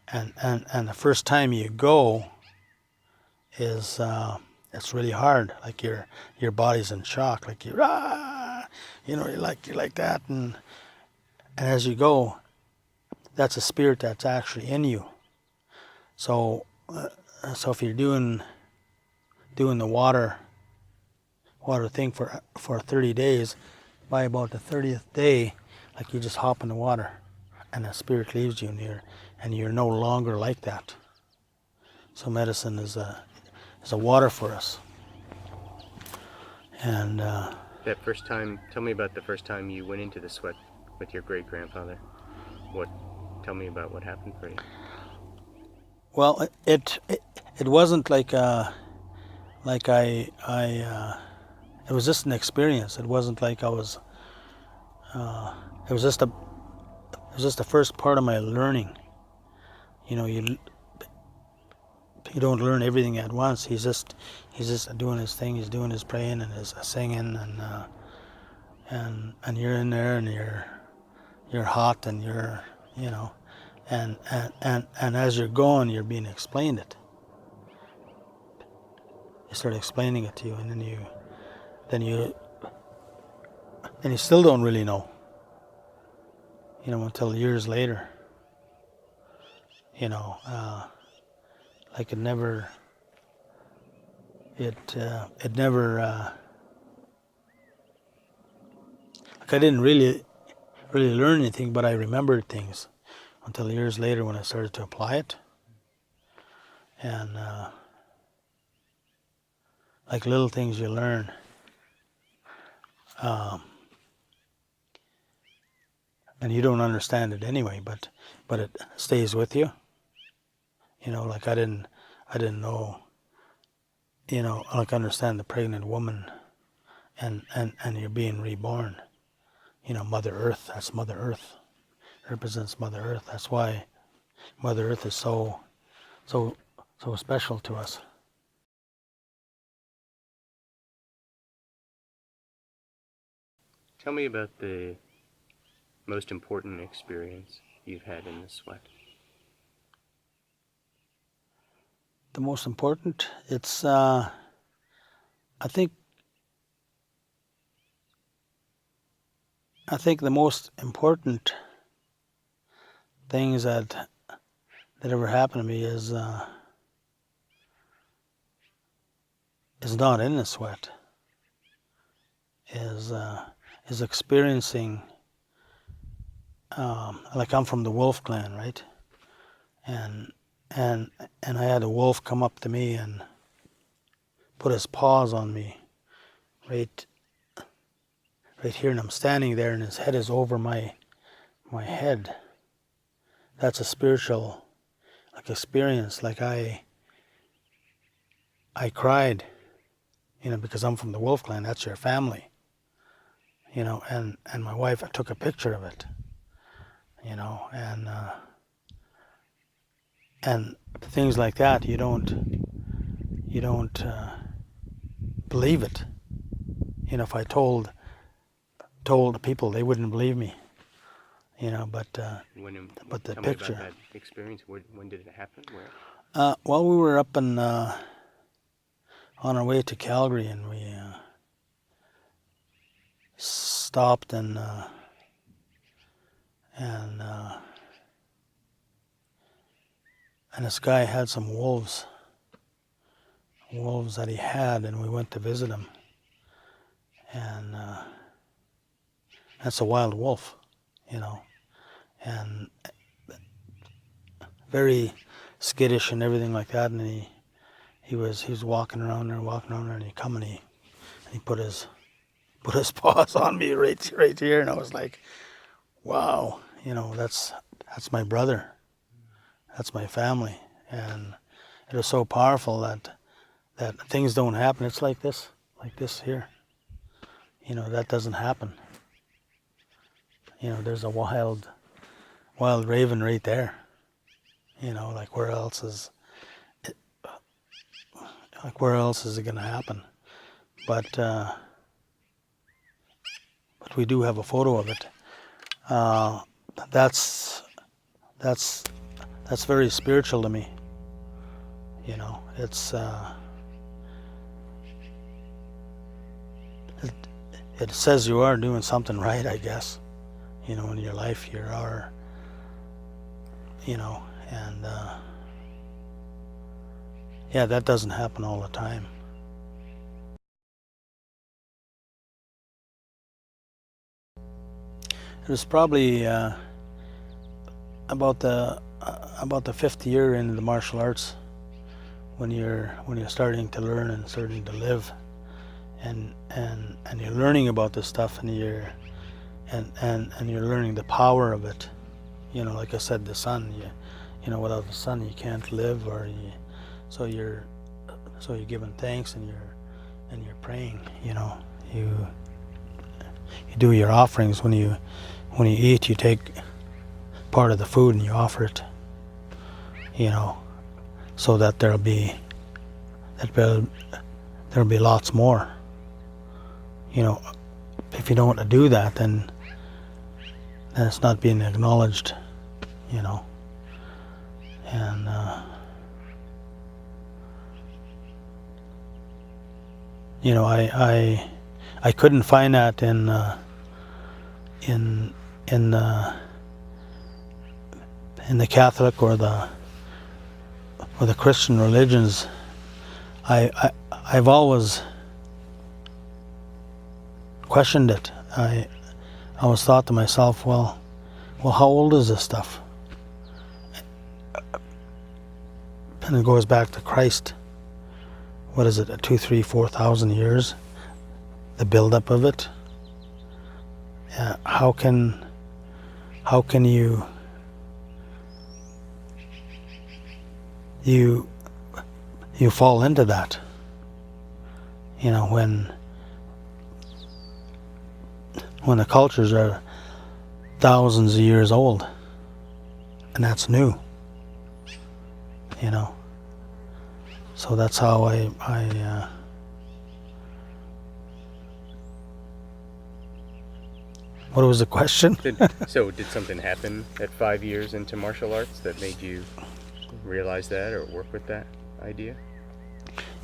and the first time you go is it's really hard. Like your body's in shock, like you're you're like that, and as you go, that's a spirit that's actually in you. So if you're doing the water thing for 30 days, by about the 30th day, like you just hop in the water, and the spirit leaves you, and you're no longer like that. So medicine is a water for us. And That first time, tell me about the first time you went into the sweat with your great-grandfather. Tell me about what happened for you. well, it wasn't like it was just an experience. It wasn't like I was. It was just the first part of my learning. You don't learn everything at once. He's just doing his thing. He's doing his praying and his singing, and you're in there, and you're hot, and and as you're going, you're being explained it. You start explaining it to you, and then you still don't really know. Until years later. Like it never. It never. Like I didn't really learn anything, but I remembered things until years later when I started to apply it, and like little things you learn. And you don't understand it anyway, but it stays with you. Like I didn't know. Like understand the pregnant woman, and you're being reborn. Mother Earth. That's Mother Earth. Represents Mother Earth. That's why Mother Earth is so special to us. Tell me about the most important experience you've had in the sweat. The most important, it's I think the most important things that ever happened to me is not in the sweat. Is experiencing. Like I'm from the wolf clan, right? And I had a wolf come up to me and put his paws on me, right here, and I'm standing there, and his head is over my head. That's a spiritual experience. Like I cried, because I'm from the wolf clan. That's your family, and my wife took a picture of it, and things like that. You don't believe it. If I told people, they wouldn't believe me. But the Tell picture. Me about that experience. When did it happen? Where? Well, we were up on our way to Calgary, and we stopped and and this guy had some wolves that he had, and we went to visit him. And that's a wild wolf, you know, and very skittish and everything like that. And he was walking around there, and he come and he put his paws on me right here, and I was like, wow, you know, that's my brother, that's my family. And it was so powerful that things don't happen. It's like this here, you know, that doesn't happen. You know, there's a wild raven right there, you know, like where else is it going to happen? But we do have a photo of it. That's very spiritual to me. You know, it's it says you are doing something right, I guess. You know, in your life, you are. You know, and yeah, that doesn't happen all the time. It was probably about the 5th year into the martial arts, when you're starting to learn and starting to live, and you're learning about this stuff, and you're learning the power of it. You know, like I said, the sun. You know, without the sun, you can't live, so you're giving thanks, and you're praying. You know, you do your offerings when you eat. You take part of the food and you offer it. You know, so that there'll be lots more. You know, if you don't want to do that, then it's not being acknowledged. You know, and you know, I couldn't find that in the Catholic or the Christian religions. I've always questioned it. I always thought to myself, well, how old is this stuff? And it goes back to Christ. What is it, 2,000, 3,000, 4,000 years? The buildup of it. How can you fall into that? You know, when the cultures are thousands of years old, and that's new. You know, so that's how I what was the question? So did something happen at 5 years into martial arts that made you realize that or work with that idea?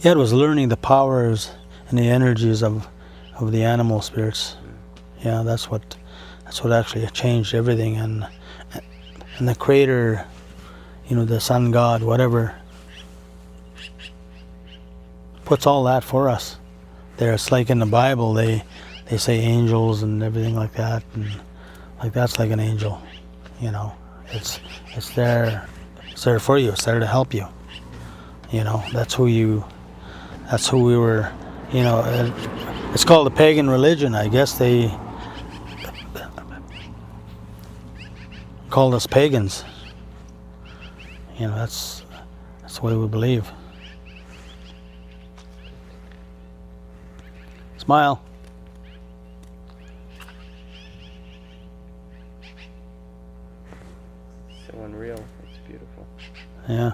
Yeah, it was learning the powers and the energies of the animal spirits. Yeah, that's what actually changed everything. And the Creator, you know, the Sun God, whatever, puts all that for us. It's like in the Bible, they say angels and everything like that, and like that's like an angel. You know, it's there for you. It's there to help you. You know, that's who we were. You know, it's called a pagan religion. I guess they called us pagans. You know, that's the way we believe. Smile. So unreal. It's beautiful. Yeah.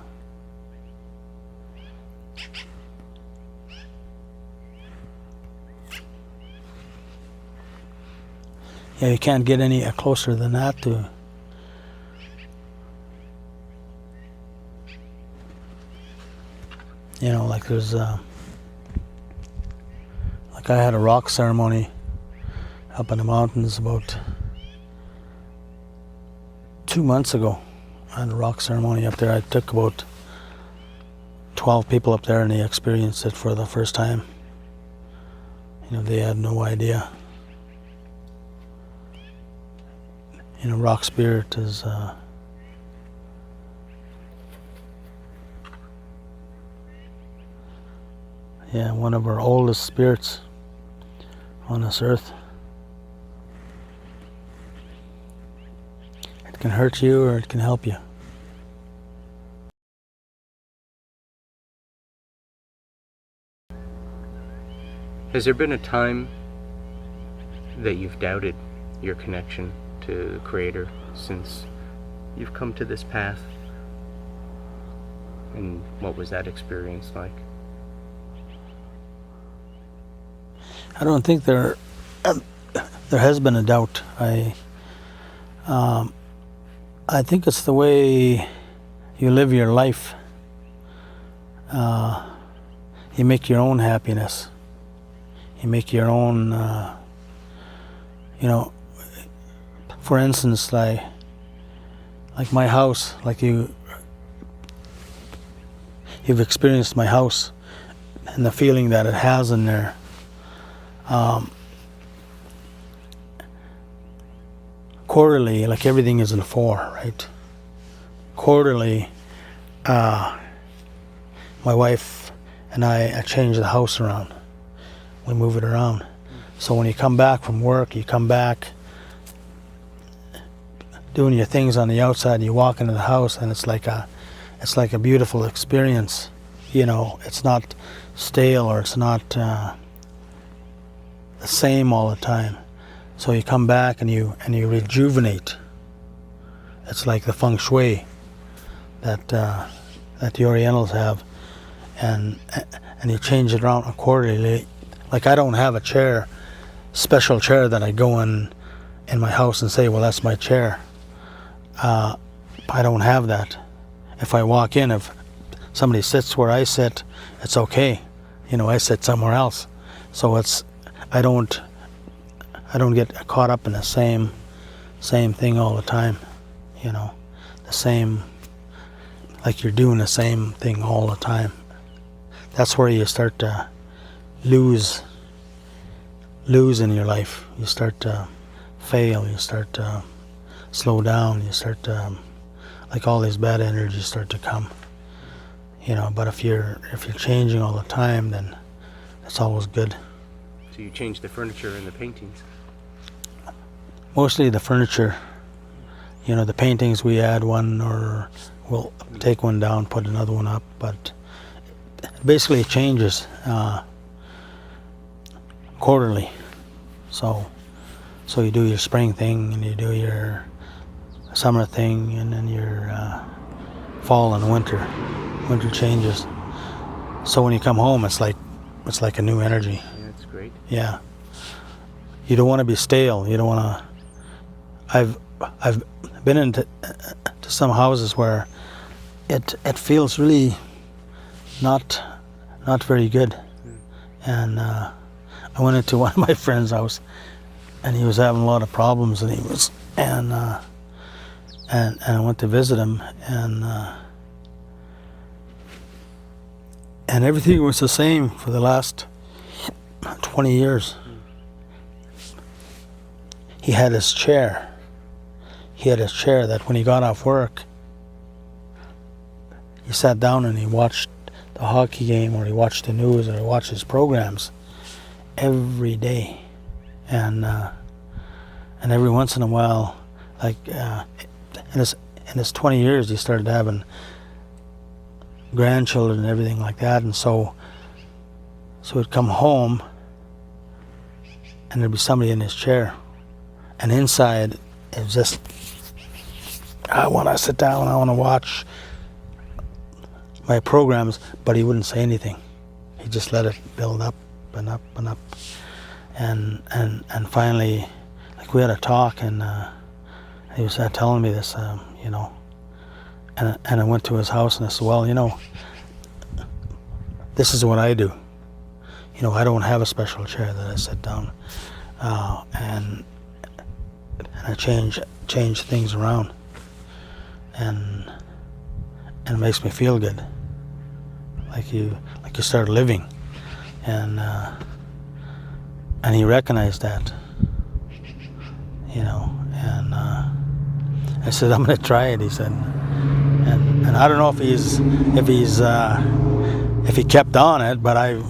Yeah, you can't get any closer than that to. You know, like there's like I had a rock ceremony up in the mountains about 2 months ago. I had a rock ceremony up there. I took about 12 people up there, and they experienced it for the first time. They had no idea. Rock spirit is one of our oldest spirits on this earth. It can hurt you or it can help you. Has there been a time that you've doubted your connection to the Creator since you've come to this path? And what was that experience like? I don't think there has been a doubt. I think it's the way you live your life. You make your own happiness. You make your own, for instance, like my house, like you've experienced my house and the feeling that it has in there. Quarterly, like everything is in 4, right? Quarterly, my wife and I change the house around. We move it around. So when you come back from work, you come back doing your things on the outside, you walk into the house, and it's like a beautiful experience. It's not stale, or it's not the same all the time. So you come back and you rejuvenate. It's like the feng shui that the Orientals have, and you change it around quarterly. Like I don't have a special chair that I go in my house and say, well, that's my chair. I don't have that. If I walk in, if somebody sits where I sit, it's okay. I sit somewhere else. So I don't get caught up in the same thing all the time. The same, like you're doing the same thing all the time. That's where you start to lose in your life. You start to fail. You start to slow down. You start to, like, all these bad energies start to come. But if you're changing all the time, then it's always good. So you change the furniture and the paintings? Mostly the furniture. The paintings, we add one, or we'll take one down, put another one up, but basically it changes quarterly. So you do your spring thing, and you do your summer thing, and then your fall and winter changes. So when you come home, it's like a new energy. Yeah, that's great. Yeah. You don't want to be stale. You don't want to. I've been into some houses where it feels really not very good. And I went into one of my friend's house, and he was having a lot of problems, and I went to visit him, and everything was the same for the last 20 years. He had his chair. That when he got off work, he sat down and he watched the hockey game, or he watched the news, or he watched his programs every day. And every once in a while, like in his 20 years, he started having grandchildren and everything like that. And so he'd come home, and there'd be somebody in his chair, and inside it was just, I want to sit down, I want to watch my programs, but he wouldn't say anything. He just let it build up and up and up, and finally, like, we had a talk, and he was telling me this, and I went to his house, and I said, well, this is what I do. I don't have a special chair that I sit down, and I change things around, and it makes me feel good. like you start living, and he recognized that, you know, and I said, I'm going to try it, he said, and I don't know if he kept on it, but I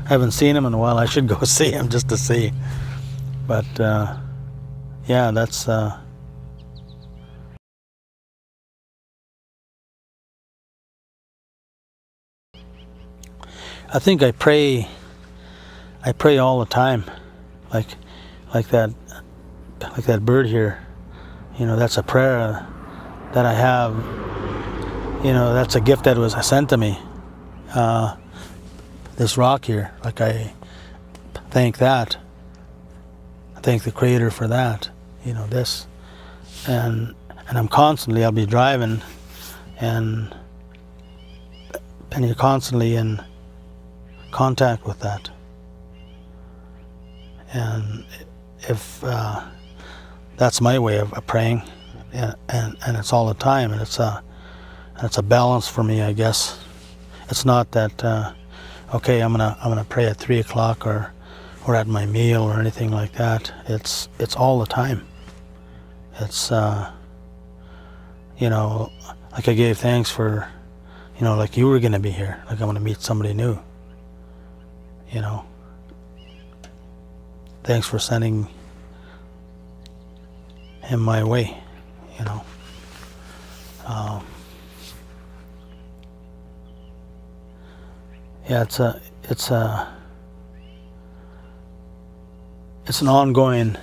haven't seen him in a while. I should go see him just to see, but yeah, that's I think I pray all the time, like that bird here. You know, that's a prayer that I have. You know, that's a gift that was sent to me. This rock here, like I thank that. I thank the Creator for that. You know, this, and I'll be driving, and you're constantly in contact with that. And if that's my way of praying, and it's all the time, and it's a balance for me, I guess. It's not that okay, I'm gonna pray at 3 o'clock or at my meal or anything like that. It's all the time. It's you know, like I gave thanks for, you know, like you were gonna be here, like I'm gonna meet somebody new. You know, thanks for sending him my way. You know, yeah, it's an ongoing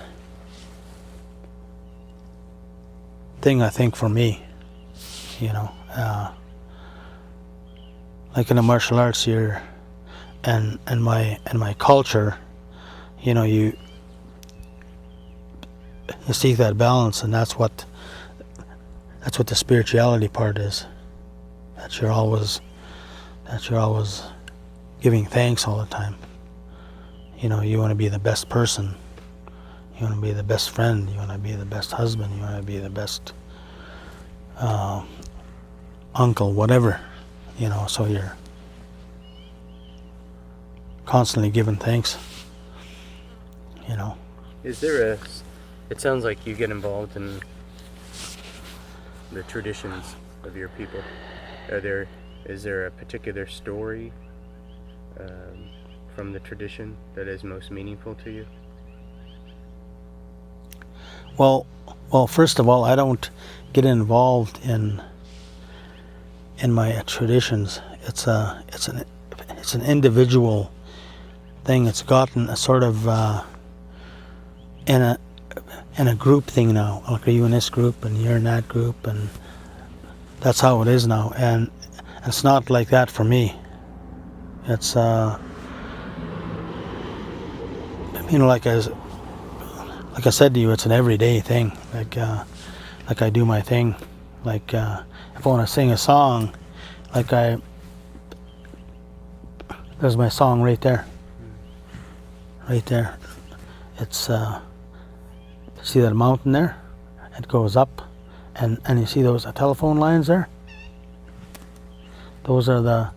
thing, I think, for me. You know, like in the martial arts here, and my culture, you know, you seek that balance, and that's what the spirituality part is. That you're always giving thanks all the time. You know, you want to be the best person. You want to be the best friend. You want to be the best husband. You want to be the best uncle, whatever. You know, so you're constantly giving thanks. You know. Is there it sounds like you get involved in the traditions of your people. Is there a particular story from the tradition that is most meaningful to you? Well, first of all, I don't get involved in my traditions. It's an individual thing. It's gotten a sort of in a group thing now. Like, are you in this group and you're in that group, and that's how it is now. And it's not like that for me. It's you know, like I said to you, it's an everyday thing. Like I do my thing. Like if I want to sing a song, like there's my song right there. Right there. It's see that mountain there? It goes up, and you see those telephone lines there? Those are the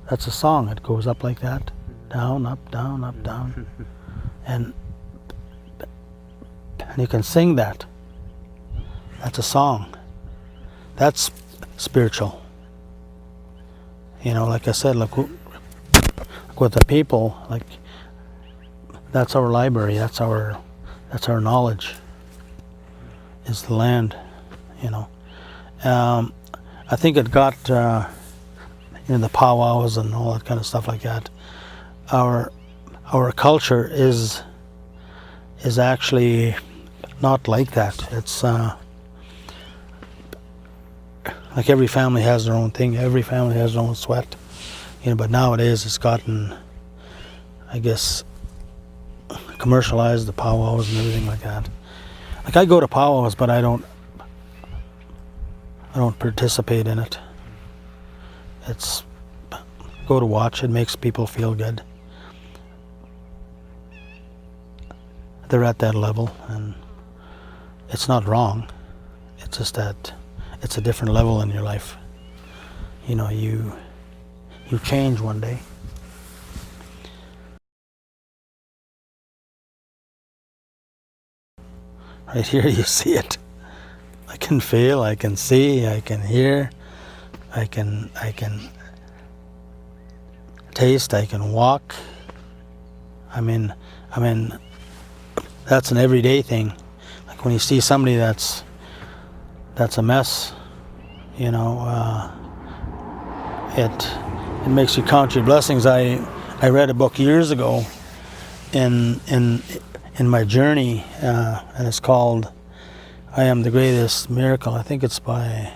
that's a song. It goes up like that, down, up, down, and you can sing that. That's a song. That's spiritual. You know, like I said, like with the people, like that's our library. That's our knowledge. Is the land, you know. I think it got in the powwows and all that kind of stuff like that. Our culture is actually not like that. It's like every family has their own thing. Every family has their own sweat, you know. But nowadays it's gotten, I guess, commercialized, the powwows and everything like that. Like I go to powwows, but I don't participate in it. It's go to watch. It makes people feel good. They're at that level, and it's not wrong. just that it's a different level in your life. You know, you change one day. Right here you see it. I can feel, I can see, I can hear, I can taste, I can walk. I mean, that's an everyday thing. Like when you see somebody that's a mess, you know, it makes you count your blessings. I read a book years ago in my journey, and it's called "I Am the Greatest Miracle." I think it's by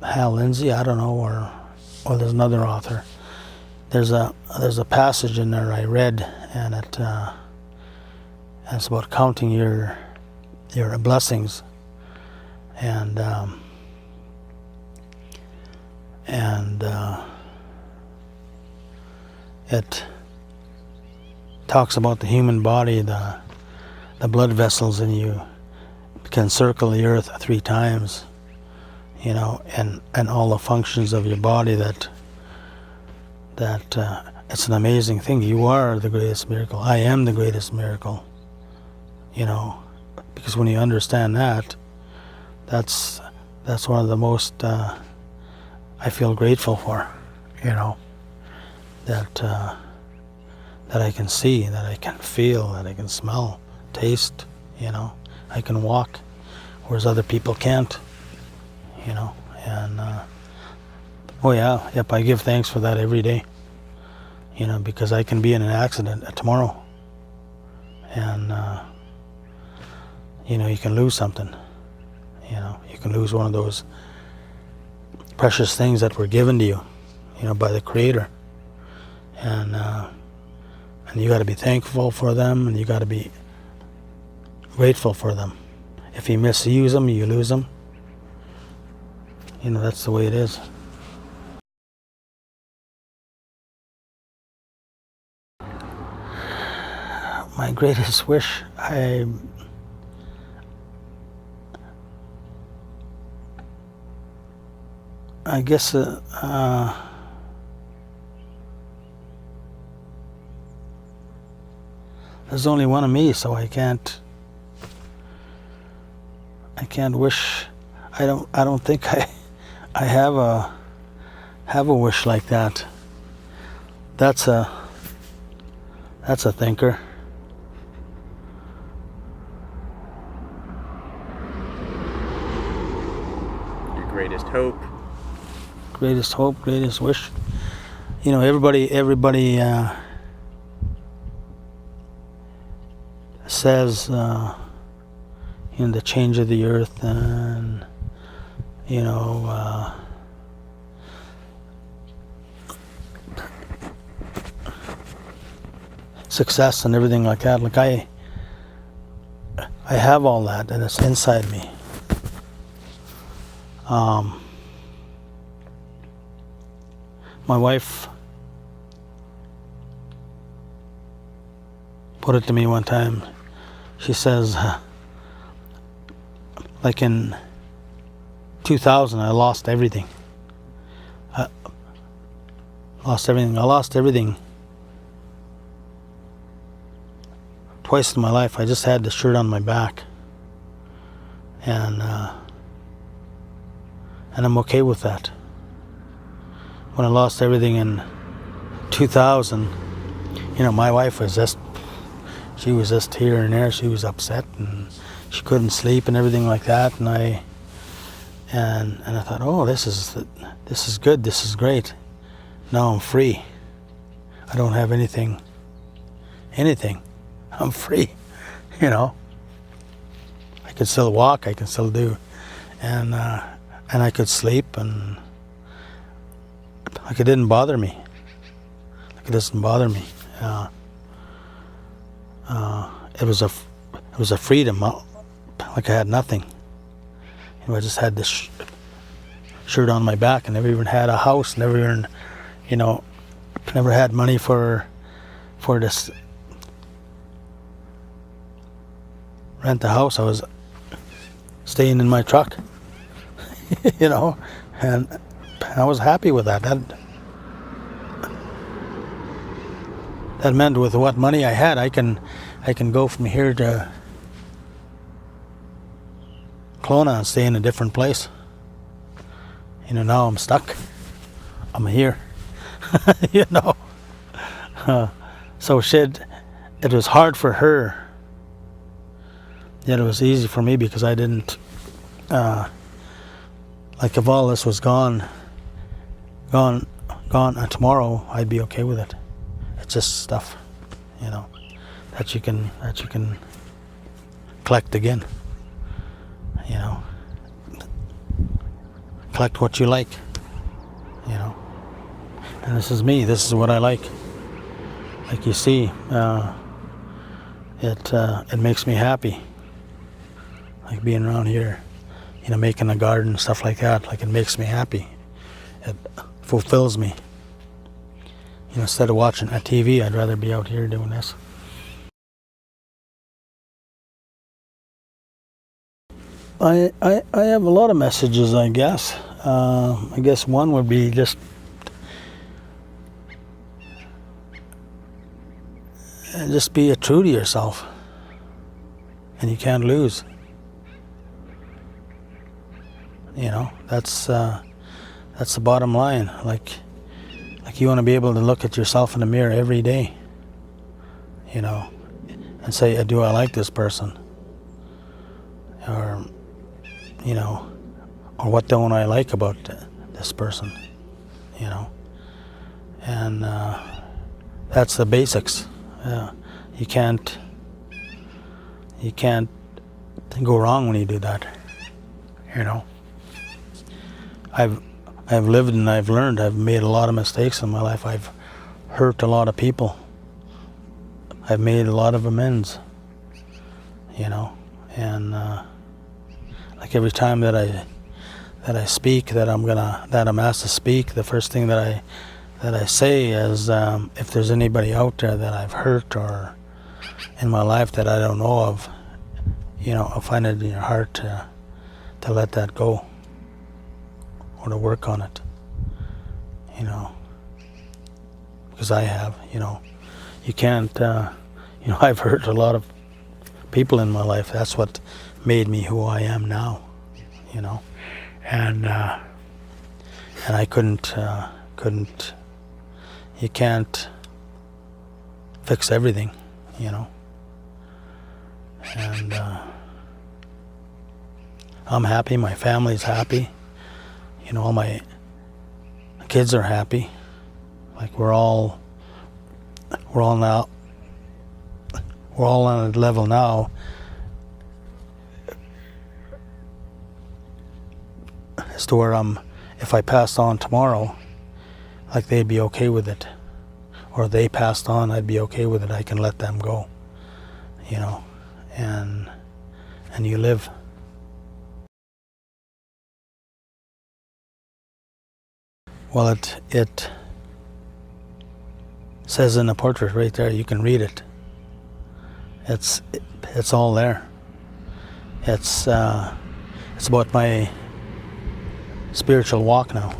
Hal Lindsey. I don't know, or there's another author. There's a passage in there I read, and it's about counting your blessings, and it talks about the human body, the blood vessels in you can circle the earth 3 times, you know, and all the functions of your body that it's an amazing thing. You are the greatest miracle. I am the greatest miracle, you know, because when you understand that, that's one of the most I feel grateful for, you know, that I can see, that I can feel, that I can smell, taste, you know, I can walk, whereas other people can't, you know, and oh yeah, yep, I give thanks for that every day, you know, because I can be in an accident tomorrow, and you know, you can lose something, you know, you can lose one of those precious things that were given to you, you know, by the Creator, and you got to be thankful for them, and you got to be grateful for them. If you misuse them, you lose them. You know, that's the way it is. My greatest wish, I guess there's only one of me, so I can't wish. I don't think I have a wish like that. That's a thinker. Your greatest hope. Greatest hope, greatest wish. You know, everybody says, you know, the change of the earth, and you know, success and everything like that. Like I have all that, and it's inside me. My wife put it to me one time. She says, like in 2000, I lost everything. I lost everything twice in my life. I just had the shirt on my back, and I'm okay with that. When I lost everything in 2000, you know, my wife was just here and there. She was upset, and she couldn't sleep and everything like that. And I thought, oh, this is good. This is great. Now I'm free. I don't have anything. I'm free. You know. I could still walk. I can still do, and I could sleep, and like it didn't bother me. Like it doesn't bother me. It was a freedom. Like I had nothing. You know, I just had this shirt on my back. I never even had a house. Never even, you know, never had money for this rent a house. I was staying in my truck, you know, and I was happy with that. That meant with what money I had, I can go from here to Kelowna and stay in a different place. You know, now I'm stuck. I'm here. You know. So it was hard for her. Yet it was easy for me because I didn't, like if all this was gone, and tomorrow I'd be okay with it. It's just stuff, you know, that you can collect again, you know. Collect what you like, you know. And this is me. This is what I like. Like you see, it makes me happy. Like being around here, you know, making a garden, stuff like that. Like it makes me happy. It fulfills me. You know, instead of watching a TV, I'd rather be out here doing this. I have a lot of messages, I guess. I guess one would be just be true to yourself, and you can't lose. You know, that's the bottom line. Like you want to be able to look at yourself in the mirror every day, you know, and say, do I like this person? Or, you know, or what don't I like about this person, you know? And that's the basics. You can't go wrong when you do that, you know. I've lived and I've learned. I've made a lot of mistakes in my life. I've hurt a lot of people. I've made a lot of amends, you know. And like every time that I speak, that I'm asked to speak, the first thing that I say is, if there's anybody out there that I've hurt or in my life that I don't know of, you know, I'll find it in your heart to let that go. Or to work on it, you know, because I have, you know, you can't, you know, I've hurt a lot of people in my life. That's what made me who I am now, you know, and I couldn't, you can't fix everything, you know, and I'm happy, my family's happy. You know, all my kids are happy. Like we're all on a level now as to where if I passed on tomorrow, like they'd be okay with it. Or they passed on, I'd be okay with it. I can let them go, you know, and you live. Well, it says in the portrait right there. You can read it. It's all there. It's about my spiritual walk now.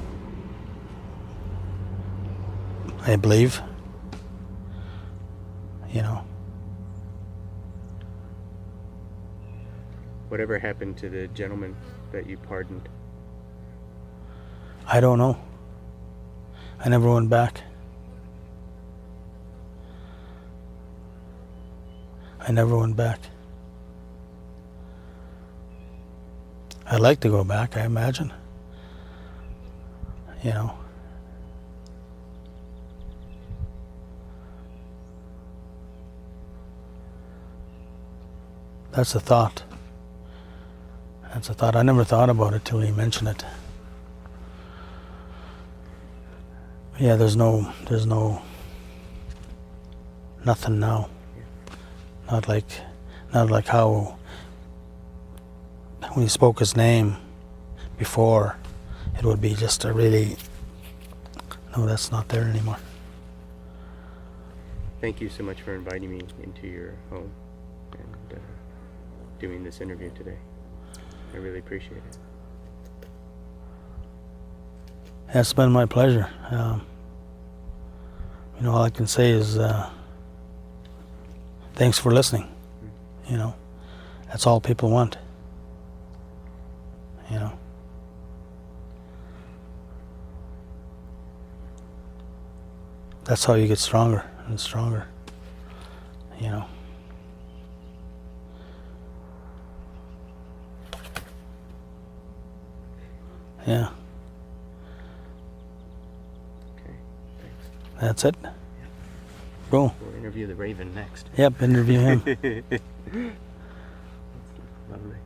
I believe. You know. Whatever happened to the gentleman that you pardoned? I don't know. I never went back. I'd like to go back, I imagine. You know. That's a thought. I never thought about it till you mentioned it. Yeah, there's nothing now. Not like how when you spoke his name before, it would be just a really, no, that's not there anymore. Thank you so much for inviting me into your home and doing this interview today. I really appreciate it. It's been my pleasure. All I can say is thanks for listening. That's all people want. That's how you get stronger and stronger. Yeah. Okay, thanks. That's it. Cool. We'll interview the Raven next. Yep, interview him. Lovely.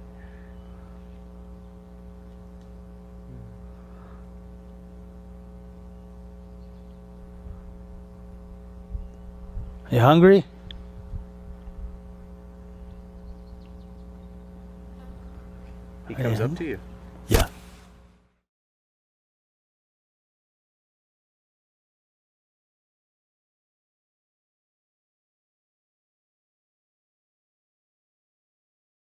You hungry? He comes Yeah. up to you.